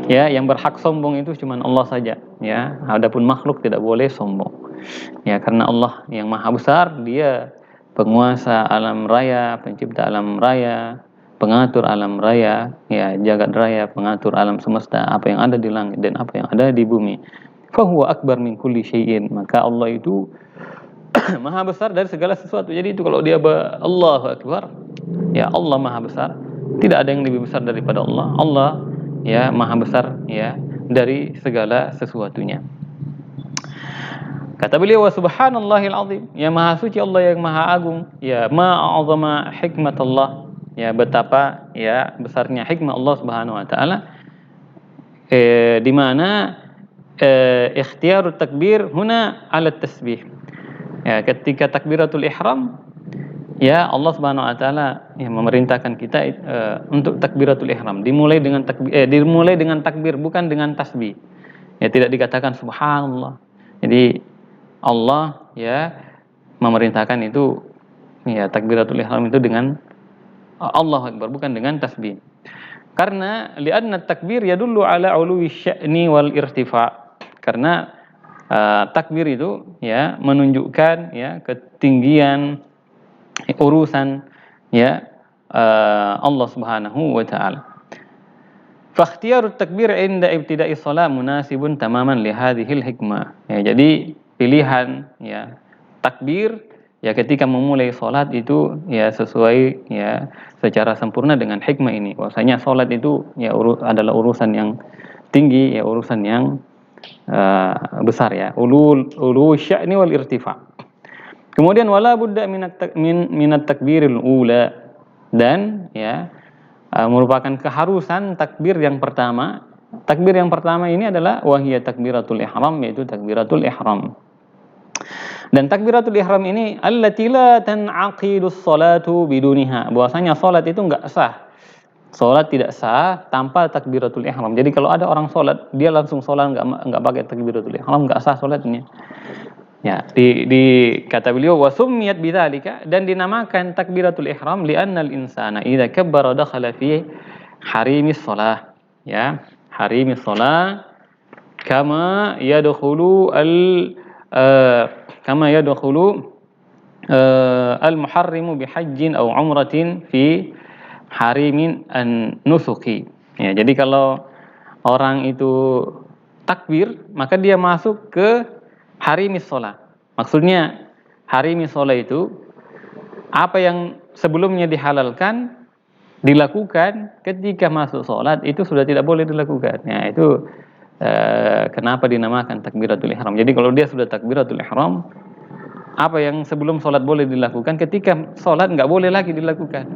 Ya, yang berhak sombong itu cuma Allah saja ya. Adapun makhluk tidak boleh sombong. Ya, karena Allah yang maha besar, dia penguasa alam raya, pencipta alam raya, pengatur alam raya, ya, jagat raya, pengatur alam semesta, apa yang ada di langit dan apa yang ada di bumi. Fahuwa akbar min kulli syai'in. Maka Allah itu maha besar dari segala sesuatu. Jadi itu kalau dia Allahu Akbar, ya Allah maha besar, tidak ada yang lebih besar daripada Allah. Allah ya maha besar ya dari segala sesuatunya. Kata beliau, wa subhanallahil azim, ya maha suci Allah yang maha agung, ya ma'azama hikmat Allah, ya betapa ya besarnya hikmah Allah Subhanahu wa taala, di mana ikhtiyarut takbir huna ala tasbih. Ya, ketika takbiratul ihram, ya Allah Subhanahu wa taala ya memerintahkan kita untuk takbiratul ihram dimulai dengan takbir, bukan dengan tasbih. Ya, tidak dikatakan subhanallah. Jadi Allah ya memerintahkan itu ya takbiratul ihram itu dengan Allahu Akbar, bukan dengan tasbih. Karena li'anna takbir yadullu ala uluwi sya'ni wal irtifa'. Karena takbir itu ya menunjukkan ya ketinggian urusan ya Allah Subhanahu wa taala. Fakhtiyarut takbir inda ibtida'i shalah munasibun tamaman li hadhil hikmah. Ya, jadi pilihan ya takbir ya ketika memulai salat itu ya sesuai ya secara sempurna dengan hikmah ini. Bahwasanya salat itu ya adalah urusan yang tinggi, ya urusan yang besar ya, ulu sya'ni wal irtifa. Kemudian wala budda minat takbiril ula, dan ya merupakan keharusan takbir yang pertama. Takbir yang pertama ini adalah wahiyat takbiratul ihram, yaitu takbiratul ihram. Dan takbiratul ihram ini allati la tan'aqidus salatu biduniha. Bahwasanya salat itu enggak sah. Salat tidak sah tanpa takbiratul ihram. Jadi kalau ada orang salat, dia langsung salat enggak pakai takbiratul ihram, enggak sah salatnya. Ya, di kata beliau wa summiyat bidzalika, dan dinamakan takbiratul ihram li'anna al-insana idza kabbara dakhala fi harimis shalah. Ya, harimis shalah kama yadkhulu kama yadkhulu al-muharrimu bihajjin aw umratin fi harimin an-nusuki. Ya, jadi kalau orang itu takbir, maka dia masuk ke harimis shalah. Maksudnya harimis shalah itu apa yang sebelumnya dihalalkan dilakukan ketika masuk sholat itu sudah tidak boleh dilakukan. Ya, itu kenapa dinamakan takbiratul ihram. Jadi kalau dia sudah takbiratul ihram, apa yang sebelum sholat boleh dilakukan, ketika sholat nggak boleh lagi dilakukan.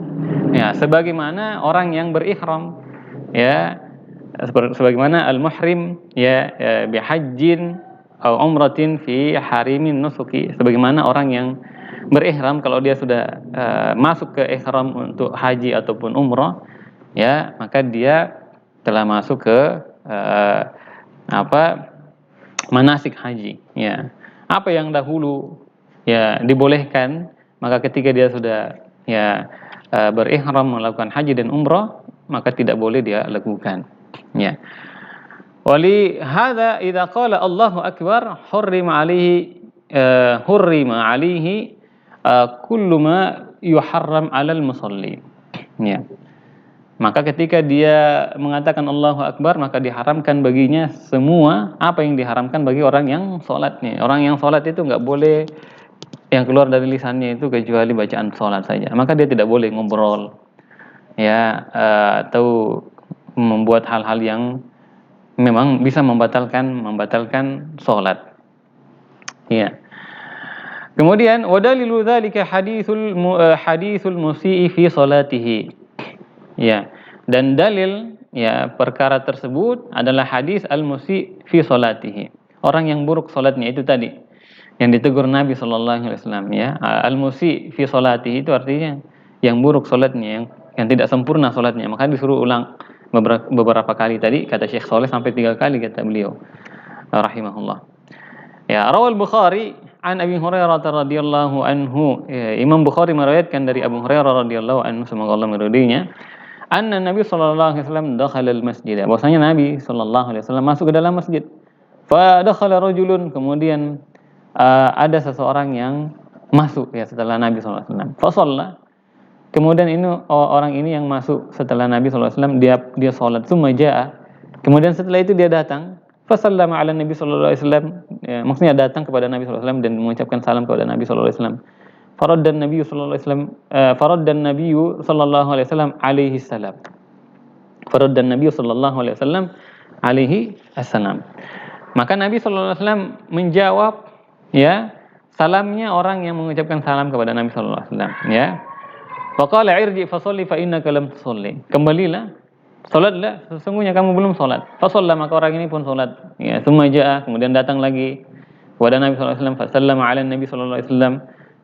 Ya, sebagaimana orang yang berihram, ya, sebagaimana al-muhrim, ya, bihajjin atau umratin fi harimin nusuki, sebagaimana orang yang berihram kalau dia sudah masuk ke ihram untuk haji ataupun umrah, ya, maka dia telah masuk ke manasik haji. Ya, apa yang dahulu ya dibolehkan, maka ketika dia sudah ya berihram melakukan haji dan umrah, maka tidak boleh dia lakukan. Ya. Wali hadza idza qala Allahu akbar hurrima alaihi kullu ma yuharram 'alal musalli. Ya. Maka ketika dia mengatakan Allahu akbar, maka diharamkan baginya semua apa yang diharamkan bagi orang yang salat nih. Orang yang salat itu enggak boleh yang keluar dari lisannya itu kecuali bacaan salat saja. Maka dia tidak boleh ngobrol, ya, atau membuat hal-hal yang memang bisa membatalkan salat. Ya. Kemudian wadalilu dzalika haditsul musii fi salatihi. Ya. Dan dalil ya perkara tersebut adalah hadis al-musi fi salatihi. Orang yang buruk salatnya itu tadi yang ditegur Nabi sallallahu alaihi wasallam, ya. Al-musi fi salatihi itu artinya yang buruk salatnya, yang tidak sempurna salatnya. Maka disuruh ulang beberapa kali tadi, kata Syekh Saleh sampai 3 kali kata beliau rahimahullah. Ya, rawal Bukhari an Abi Hurairah radhiyallahu anhu. Ya, Imam Bukhari meriwayatkan dari Abu Hurairah radhiyallahu anhu, semoga Allah meridainya, anna Nabi sallallahu alaihi wasallam dakhala al-masjid. Bahwasanya Nabi sallallahu alaihi wasallam masuk ke dalam masjid. Fa dakhala rajulun, kemudian ada seseorang yang masuk ya setelah Nabi sallallahu alaihi wasallam. Fa shalla. Kemudian ini orang ini yang masuk setelah Nabi sallallahu alaihi wasallam, dia salat, summa jaa. Kemudian setelah itu dia datang, fa sallama ala Nabi sallallahu alaihi wasallam, ya, maksudnya datang kepada Nabi sallallahu alaihi wasallam dan mengucapkan salam kepada Nabi sallallahu alaihi wasallam. Faraddan Nabi sallallahu alaihi wasallam alaihi salam. Faraddan Nabi sallallahu alaihi wasallam alaihi assalam. Maka Nabi sallallahu alaihi wasallam menjawab ya salamnya orang yang mengucapkan salam kepada Nabi sallallahu alaihi wasallam, ya. Faqala irji fa sholli fa innaka lam tusalli. Kembalilah, salatlah, sesungguhnya kamu belum salat. Fa shalla, maka orang ini pun salat. Ya, tsumma jaa, kemudian datang lagi kepada Nabi sallallahu alaihi wasallam, fa sallama ala Nabi sallallahu alaihi wasallam.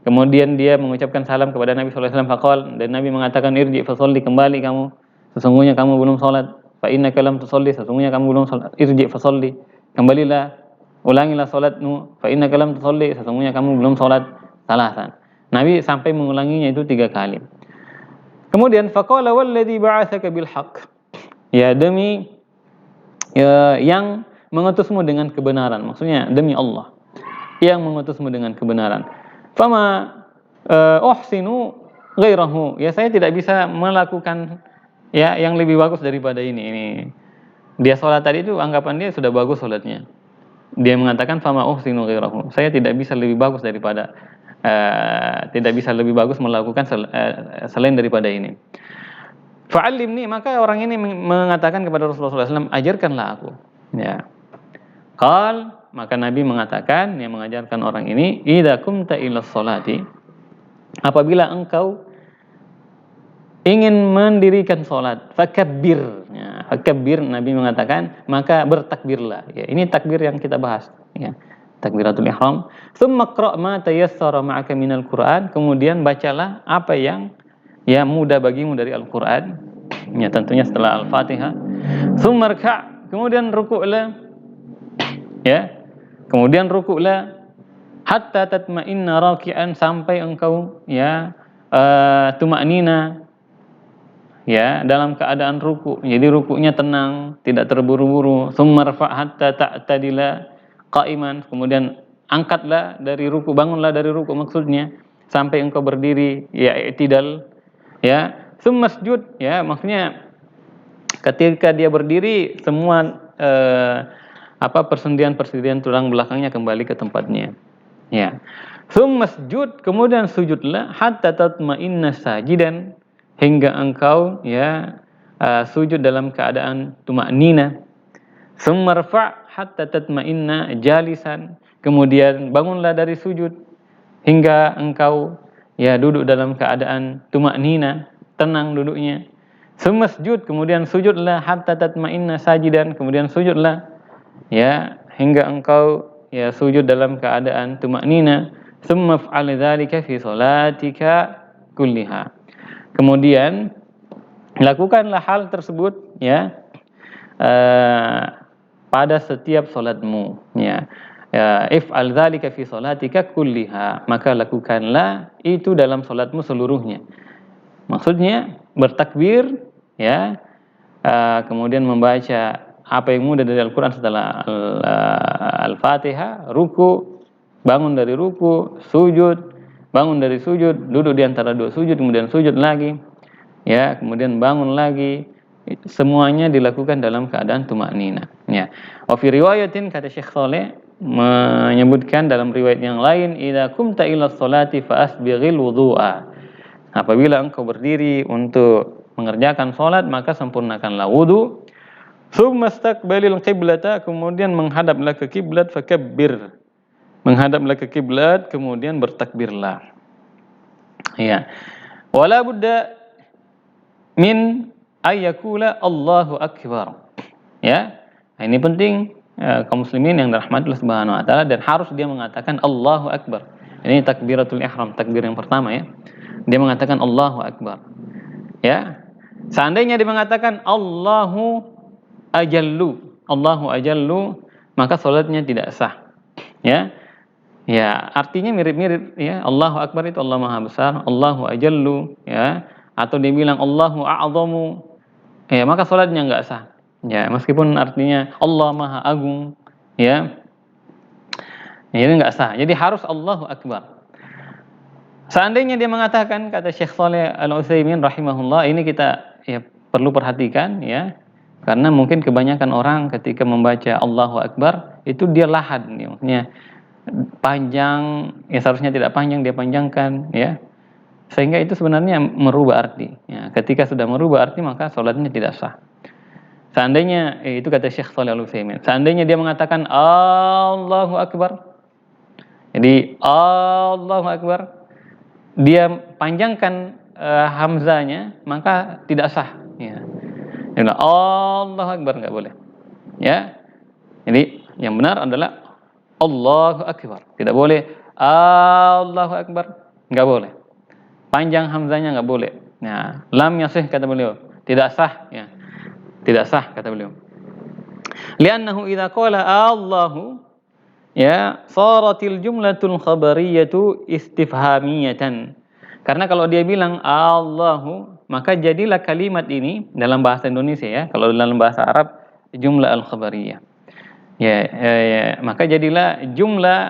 Kemudian dia mengucapkan salam kepada Nabi sallallahu alaihi wasallam, faqal, dan Nabi mengatakan irji fa sholli, kembali kamu, sesungguhnya kamu belum salat. Fa innaka lam tusalli, sesungguhnya kamu belum salat. Irji fa sholli, kembalilah, ulangilah salatmu. Fa innaka lam tusalli, sesungguhnya kamu belum salat. Salasan. Nabi sampai mengulanginya itu 3 kali. Kemudian faqala walladzi ba'atsaka bil haqq. Ya, demi yang mengutusmu dengan kebenaran. Maksudnya demi Allah yang mengutusmu dengan kebenaran. Fama uhsinu ghairahu. Ya, saya tidak bisa melakukan ya yang lebih bagus daripada ini. Dia salat tadi itu anggapan dia sudah bagus salatnya. Dia mengatakan fama uhsinu ghairahu. Saya tidak bisa lebih bagus daripada melakukan selain daripada ini. Fa'allimni, maka orang ini mengatakan kepada Rasulullah SAW, ajarkanlah aku. Ya. Qal, maka Nabi mengatakan, yang mengajarkan orang ini, idza kumta ila sholati, apabila engkau ingin mendirikan salat, fakabbir. Ya, fakabbir, Nabi mengatakan, maka bertakbirlah. Ya, ini takbir yang kita bahas. Ya. takbiratul ihram. Tsumma qra' ma tayassara ma'aka minal Qur'an, kemudian bacalah apa yang ya mudah bagimu dari Al-Qur'an. Ya tentunya setelah Al-Fatihah. Tsumma rka', kemudian rukuklah ya. Kemudian rukuklah hatta tatma'inna raki'an, sampai engkau ya tuma'nina ya dalam keadaan ruku. Jadi rukunya tenang, tidak terburu-buru. Tsumma rfa' hatta ta'tadila qa'iman, kemudian angkatlah dari ruku, bangunlah dari ruku maksudnya sampai engkau berdiri ya i'tidal ya. Tsumma sujud ya, maksudnya ketika dia berdiri semua persendian-persendian tulang belakangnya kembali ke tempatnya. Ya. Tsumma sujud, kemudian sujudlah hatta tatma'inna sajidan, hingga engkau ya sujud dalam keadaan tuma'nina. Tsumma rfa' hatta tatma'inna jalisan, kemudian bangunlah dari sujud hingga engkau ya duduk dalam keadaan tuma'nina, tenang duduknya. Tsumma sujud, kemudian sujudlah hatta tatma'inna sajidan, kemudian sujudlah ya hingga engkau ya sujud dalam keadaan tuma'nina. Tsumma fa'al dzalika fi shalatika kulliha, kemudian lakukanlah hal tersebut ya pada setiap salatmu ya. If'al dzalika fi shalatika kulliha, maka lakukanlah itu dalam salatmu seluruhnya. Maksudnya bertakbir ya, kemudian membaca apa yang mudah dari Al-Quran setelah Al-Fatihah, ruku, bangun dari ruku, sujud, bangun dari sujud, duduk di antara dua sujud, kemudian sujud lagi, ya, kemudian bangun lagi. Semuanya dilakukan dalam keadaan tuma'nina. Ya. Wa fi riwayatin, kata Syekh Saleh menyebutkan dalam riwayat yang lain, idza kumta ila sholati fa asbighil wudu'a. Apabila engkau berdiri untuk mengerjakan salat, maka sempurnakanlah wudu. Tsumma istaqbalil qiblata, kemudian menghadaplah ke kiblat, fakabbir, menghadaplah ke kiblat, kemudian bertakbirlah. Ya. Wala budda min ayyakula Allahu akbar. Ya. Nah, ini penting kaum muslimin yang dirahmati Allah Subhanahu wa taala, dan harus dia mengatakan Allahu akbar. Ini takbiratul ihram, takbir yang pertama ya. Dia mengatakan Allahu akbar. Ya. Seandainya dia mengatakan Allahu ajallu, maka salatnya tidak sah. Ya. Ya, artinya mirip-mirip ya. Allahu akbar itu Allah Maha Besar, Allahu ajallu ya, atau dia bilang Allahu a'zamu, ya, maka salatnya enggak sah. Ya, meskipun artinya Allah Maha Agung, ya. Ini enggak sah. Jadi harus Allahu akbar. Seandainya dia mengatakan, kata Syekh Shalih Al-Utsaimin rahimahullah, ini kita ya perlu perhatikan ya. Karena mungkin kebanyakan orang ketika membaca Allahu Akbar itu dia lahad, ya, maksudnya panjang, ya seharusnya tidak panjang dia panjangkan, ya, sehingga itu sebenarnya merubah arti. Ya, ketika sudah merubah arti maka sholatnya tidak sah. Seandainya itu kata Syekh Shalih Al-Utsaimin, seandainya dia mengatakan Allahu Akbar, jadi Allahu Akbar, dia panjangkan hamzanya, maka tidak sah. Ya. Allahu Akbar nggak boleh. Ya. Jadi yang benar adalah Allahu Akbar. Tidak boleh Allahu Akbar, nggak boleh. Panjang hamzanya nggak boleh. Nah, lam yasih kata beliau, tidak sah. Ya. Tidak sah kata beliau. Li'annahu idza qala Allahu ya saratil jumlatul khabariyatu istifhamiyatan. Karena kalau dia bilang Allahu, maka jadilah kalimat ini dalam bahasa Indonesia ya, kalau dalam bahasa Arab jumlah al-khabariyah. Maka jadilah jumlah,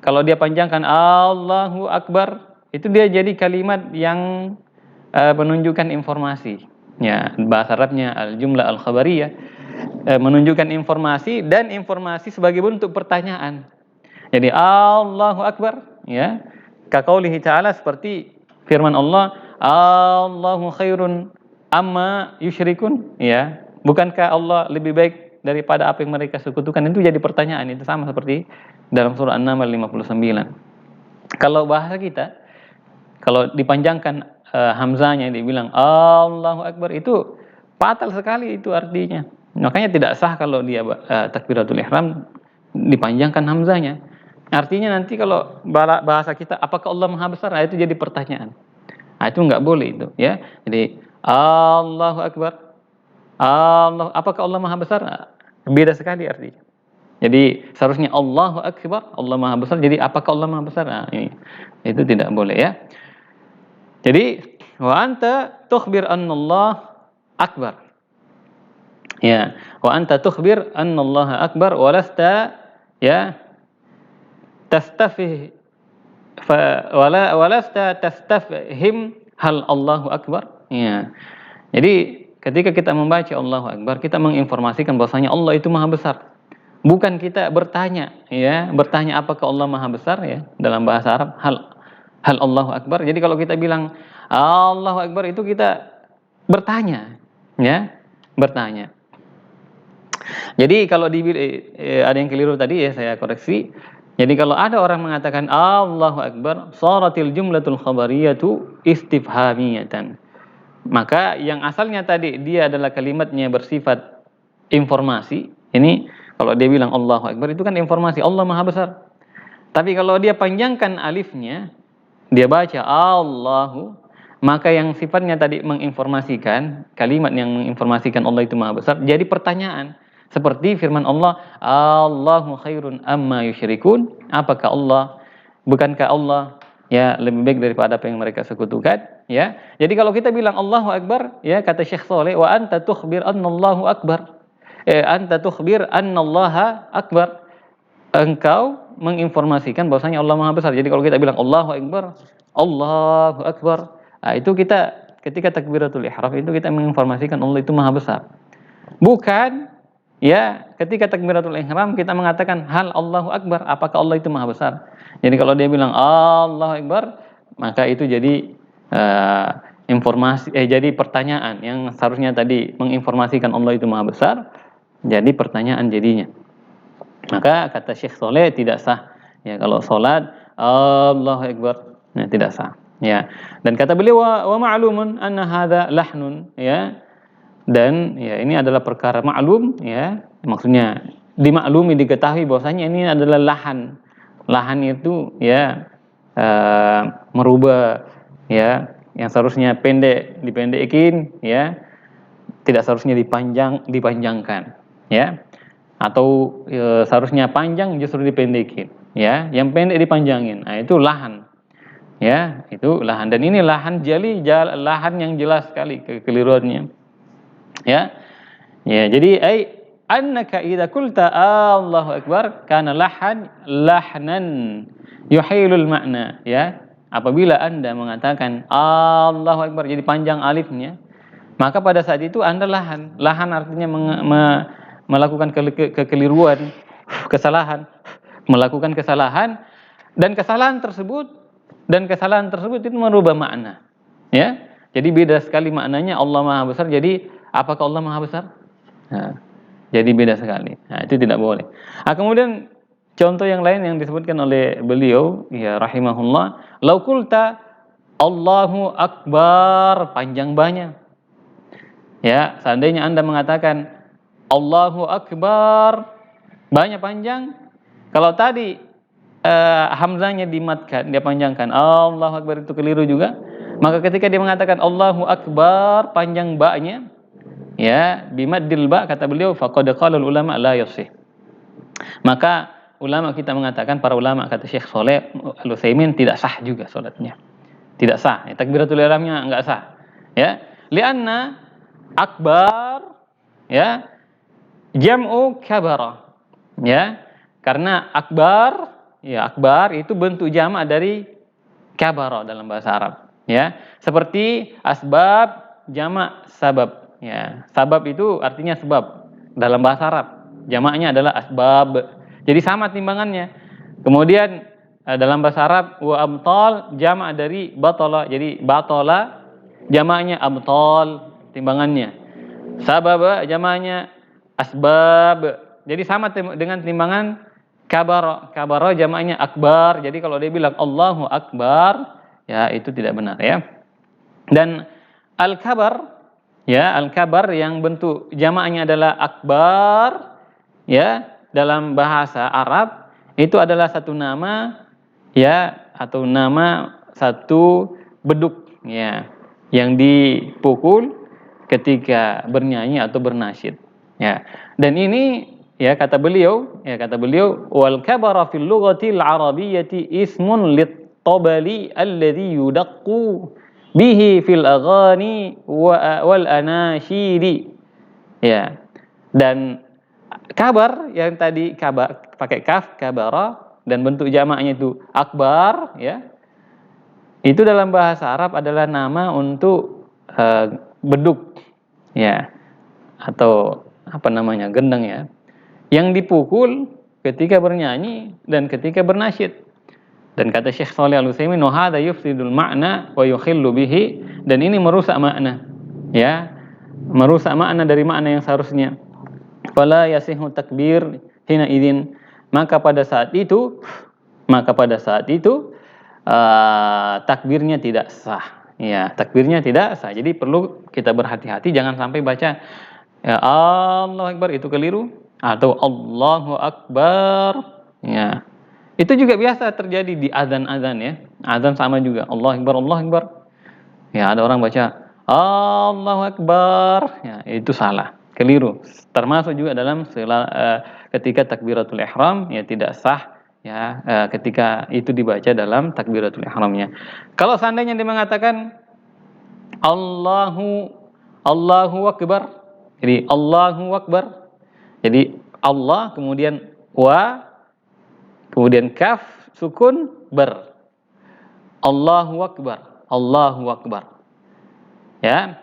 kalau dia panjangkan Allahu Akbar, itu dia jadi kalimat yang menunjukkan informasi. Ya, bahasa Arabnya al-jumlah al-khabariyah, menunjukkan informasi, dan informasi sebagai bentuk pertanyaan. Jadi Allahu Akbar ya, kaqaulihi ta'ala, seperti firman Allah, Allahu khairun amma yusyrikun, ya, bukankah Allah lebih baik daripada apa yang mereka sekutukan? Itu jadi pertanyaan, itu sama seperti dalam surah An-Naml 59. Kalau bahasa kita, kalau dipanjangkan hamzanya, dibilang Allahu Akbar, itu fatal sekali itu artinya. Makanya tidak sah kalau dia takbiratul ihram dipanjangkan hamzanya. Artinya nanti kalau bahasa kita apakah Allah Maha Besar? Nah, itu jadi pertanyaan. Nah, itu nggak boleh itu ya. Jadi Allahu Akbar. Apakah Allah Maha Besar? Nah, beda sekali artinya. Jadi seharusnya Allahu Akbar, Allah Maha Besar. Jadi apakah Allah Maha Besar? Nah, ini itu tidak boleh ya. Jadi wa anta tukhbir annallah akbar. Ya, wa anta tukhbir annallaha akbar wa lasta ya tastafih walasta tastafhim hal Allahu akbar. Ya. Jadi ketika kita membaca Allahu akbar, kita menginformasikan bahwasanya Allah itu Maha Besar. Bukan kita bertanya, ya, bertanya apakah Allah Maha Besar ya dalam bahasa Arab hal Allahu akbar. Jadi kalau kita bilang Allahu akbar itu kita bertanya, ya, bertanya. Jadi kalau ada yang keliru tadi ya saya koreksi. Jadi kalau ada orang mengatakan Allahu Akbar, sharatil jumlatul khabariyatu istifhamiyatan. Maka yang asalnya tadi dia adalah kalimatnya bersifat informasi. Ini kalau dia bilang Allahu Akbar itu kan informasi Allah Maha Besar. Tapi kalau dia panjangkan alifnya, dia baca Allahu, maka yang sifatnya tadi menginformasikan, kalimat yang menginformasikan Allah itu Maha Besar, jadi pertanyaan. Seperti firman Allah, Allahu khairun amma yusyrikun. Apakah Allah, bukankah Allah ya lebih baik daripada apa yang mereka sekutukan? Ya. Jadi kalau kita bilang Allahu Akbar, ya kata Syekh Saleh, wa anta tukhbir annallahu akbar. Anta tukhbir annallaha akbar. Engkau menginformasikan bahwasanya Allah Maha Besar. Jadi kalau kita bilang Allahu Akbar, Allahu Akbar, nah, itu kita ketika takbiratul ihram itu kita menginformasikan Allah itu Maha Besar. Bukan ya, ketika takbiratul ihram kita mengatakan hal Allahu Akbar, apakah Allah itu Maha Besar? Jadi kalau dia bilang Allahu Akbar, maka itu jadi jadi pertanyaan yang seharusnya tadi menginformasikan Allah itu Maha Besar, jadi pertanyaan jadinya. Maka kata Syekh Saleh tidak sah. Ya, kalau salat Allahu Akbar, ya, tidak sah. Ya. Dan kata beliau wa ma'lumun anna hadza lahnun, ya. Dan ya ini adalah perkara maklum ya, maksudnya dimaklumi, diketahui bahwasanya ini adalah lahan. Lahan itu ya merubah ya, yang seharusnya pendek dipendekin ya, tidak seharusnya dipanjangkan ya. Atau seharusnya panjang justru dipendekin ya, yang pendek dipanjangin. Nah, itu lahan. Ya, itu lahan, dan ini lahan lahan yang jelas sekali kekeliruannya. Ya. Ya, jadi annaka idza qulta Allahu Akbar kana lahnan yuhilul makna, ya. Apabila Anda mengatakan Allahu Akbar jadi panjang alifnya, maka pada saat itu Anda lahan. Lahan artinya melakukan kekeliruan, kesalahan, melakukan kesalahan, dan kesalahan tersebut itu merubah makna. Ya. Jadi beda sekali maknanya Allah Maha Besar. Jadi apakah Allah Maha Besar? Nah, jadi beda sekali. Nah, itu tidak boleh. Nah, kemudian contoh yang lain yang disebutkan oleh beliau, ya rahimahullah, lau qulta Allahu Akbar, panjang banyak. Ya, seandainya Anda mengatakan Allahu Akbar, banyak panjang. Kalau tadi hamzanya dimatkan, dia panjangkan, Allahu Akbar itu keliru juga. Maka ketika dia mengatakan Allahu Akbar, panjang ba-nya, ya, bimaddil ba, kata beliau, faqad qala ulama la yasih. Maka ulama kita mengatakan, para ulama kata Syekh Saleh Al-Utsaimin, tidak sah juga salatnya. Tidak sah. Ya, takbiratul ihramnya enggak sah. Ya, lianna akbar ya jam'u kabara. Ya. Karena akbar, ya akbar itu bentuk jamak dari kabara dalam bahasa Arab. Ya, seperti asbab jamak sabab. Ya, sabab itu artinya sebab dalam bahasa Arab. Jamaknya adalah asbab. Jadi sama timbangannya. Kemudian dalam bahasa Arab wa amtal jamak dari batala. Jadi batala jamaknya amtal timbangannya. Sabab jamaknya asbab. Jadi sama dengan timbangan kabara. Kabara jamaknya akbar. Jadi kalau dia bilang Allahu Akbar, ya itu tidak benar ya. Dan al-kabar, ya al-kabar yang bentuk jamaknya adalah akbar, ya dalam bahasa Arab itu adalah satu nama ya, atau nama satu beduk ya, yang dipukul ketika bernyanyi atau bernasyid ya. Dan ini ya kata beliau wal kabara fil lughatil arabiyyati ismun lit tabali alladhi yudaqqu bihi fil aghani wal anashidi ya. Dan kabar yang tadi kabar pakai kaf, kabara, dan bentuk jamaknya itu akbar ya, itu dalam bahasa Arab adalah nama untuk beduk ya, atau apa namanya, gendang ya, yang dipukul ketika bernyanyi dan ketika bernasyid. Dan kata Syekh Shalih Al-Utsaimin, "Wa hadza yufsidul ma'na wa yukhillu bihi," dan ini merusak makna ya, merusak makna dari makna yang seharusnya. Fala yasihu takbir hina idzin, maka pada saat itu takbirnya tidak sah ya, takbirnya tidak sah. Jadi perlu kita berhati-hati, jangan sampai baca ya Allahu Akbar itu keliru, atau Allahu Akbar ya. Itu juga biasa terjadi di azan-azan ya, azan sama juga Allahu Akbar, Allahu Akbar ya, ada orang baca Allahu Akbar ya, itu salah, keliru. Termasuk juga dalam ketika takbiratul ihram ya, tidak sah ya ketika itu dibaca dalam takbiratul ihramnya. Kalau seandainya dia mengatakan Allahu Akbar, jadi Allahu Akbar, jadi Allah kemudian wa kemudian kaf sukun ber, Allahu Akbar, Allahu Akbar ya.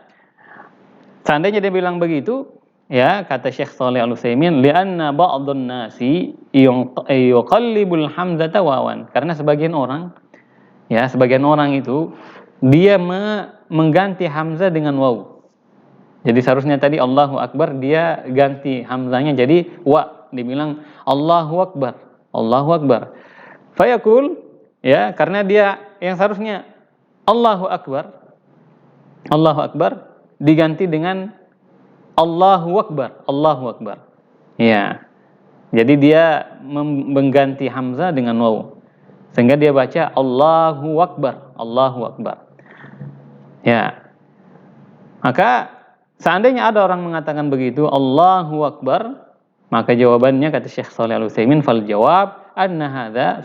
Seandainya dia bilang begitu ya, kata Syekh Shalih Al-Utsaimin, li'anna ba'dun nasi yuqallibul hamzata wawan, karena sebagian orang itu dia mengganti hamzah dengan waw. Jadi seharusnya tadi Allahu Akbar, dia ganti hamzahnya jadi wa, dibilang Allahu Akbar, Allahu Akbar. Fayaqul ya, karena dia yang seharusnya Allahu Akbar diganti dengan Allahu Akbar, Allahu Akbar. Ya. Jadi dia mengganti hamzah dengan waw, sehingga dia baca Allahu Akbar, Allahu Akbar. Ya. Maka seandainya ada orang mengatakan begitu Allahu Akbar, maka jawabannya kata Syekh Shalih Al-Utsaimin, fal jawab anna hadza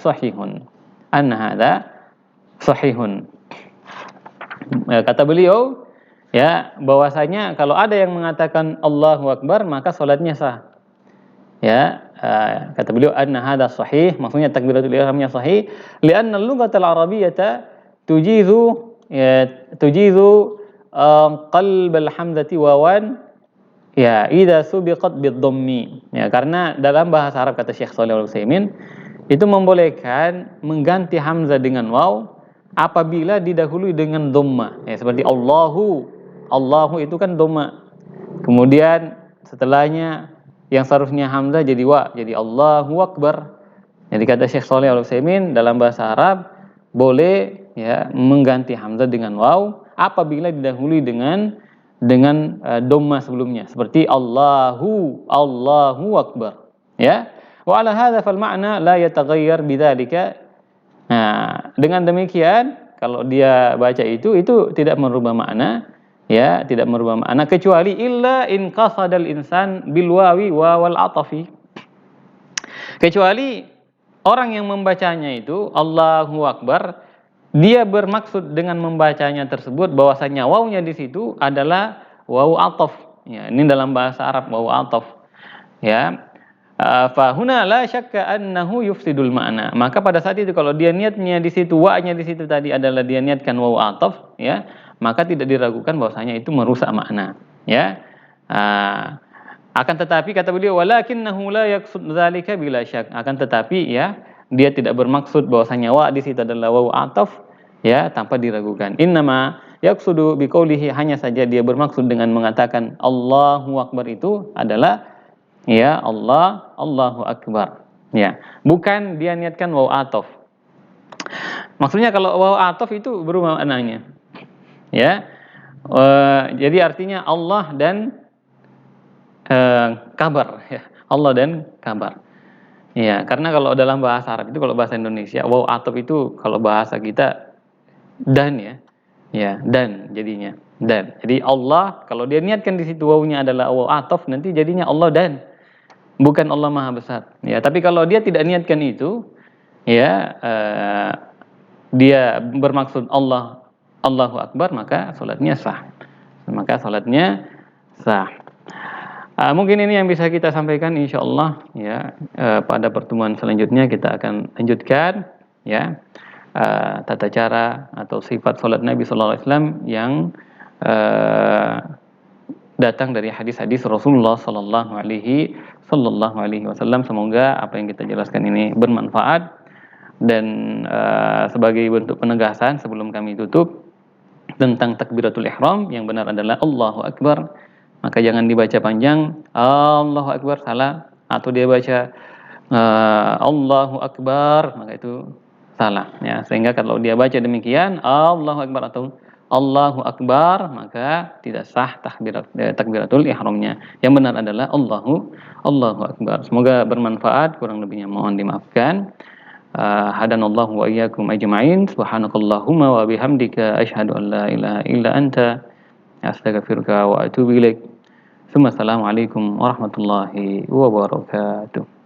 sahihun. Kata beliau ya, bahwasanya kalau ada yang mengatakan Allahu Akbar maka salatnya sah. Ya, kata beliau anna hadza sahih, maksudnya takbiratul ihramnya sahih, li'anna al-lughatal arabiyyata tujizu qalb al-hamzati wawan ya idza subiqat bid-dhammi. Ya, karena dalam bahasa Arab kata Syekh Shalih Al-Utsaimin itu membolehkan mengganti hamzah dengan waw apabila didahului dengan dhamma. Ya, seperti Allahu itu kan dhamma. Kemudian setelahnya yang seharusnya hamzah jadi wa, jadi Allahu Akbar. Jadi kata Syekh Shalih Al-Utsaimin, dalam bahasa Arab boleh ya mengganti hamzah dengan waw apabila didahului dengan dhamma sebelumnya, seperti Allahu Akbar ya. Wa ala hadza fal ma'na la yataghayyar bidzalika. Nah, dengan demikian kalau dia baca itu tidak merubah makna ya, tidak merubah makna, kecuali illa in qasadal insan bil wawi wal atafi, kecuali orang yang membacanya itu Allahu Akbar, dia bermaksud dengan membacanya tersebut bahwasanya wawnya di situ adalah waw ataf ya, ini dalam bahasa Arab waw ataf ya. Fa huna la syakka annahu yufsidul ma'na, maka pada saat itu kalau dia niatnya di situ, wa-nya di situ tadi adalah dia niatkan waw ataf ya, maka tidak diragukan bahwasanya itu merusak makna ya. Akan tetapi kata beliau walakinnahu la yaqsud dzalika bila syak, akan tetapi ya dia tidak bermaksud bahwasanya wa di situ adalah waw ataf ya tanpa diragukan. Innama yaqsudu biqaulihi, hanya saja dia bermaksud dengan mengatakan Allahu Akbar itu adalah ya Allahu Akbar ya, bukan dia niatkan waw ataf. Maksudnya kalau waw ataf itu berubah maknanya ya. Jadi artinya Allah dan kabar ya, Allah dan kabar. Iya, karena kalau dalam bahasa Arab itu kalau bahasa Indonesia, waw ataf itu kalau bahasa kita dan ya. Ya, dan jadinya. Dan. Jadi Allah kalau dia niatkan di situ wawunya adalah waw ataf nanti jadinya Allah dan bukan Allah Maha Besar. Ya, tapi kalau dia tidak niatkan itu ya dia bermaksud Allahu Akbar maka salatnya sah. Maka salatnya sah. Mungkin ini yang bisa kita sampaikan insyaallah ya. Pada pertemuan selanjutnya kita akan lanjutkan ya tata cara atau sifat salat Nabi sallallahu alaihi wasallam yang datang dari hadis-hadis Rasulullah sallallahu alaihi wasallam. Semoga apa yang kita jelaskan ini bermanfaat dan sebagai bentuk penegasan sebelum kami tutup tentang takbiratul ihram yang benar adalah Allahu Akbar. Maka jangan dibaca panjang Allahu Akbar salah atau dia baca Allahu Akbar maka itu salah ya. Sehingga kalau dia baca demikian Allahu Akbar atau Allahu Akbar maka tidak sah takbiratul ihramnya. Yang benar adalah Allahu Akbar. Semoga bermanfaat, kurang lebihnya mohon dimaafkan. Hadanallahu wa iyyakum ajma'in. Subhanakallahumma wa bihamdika asyhadu an la ilaha illa anta astaghfiruka wa atubu ilaik. Assalamualaikum warahmatullahi wabarakatuh.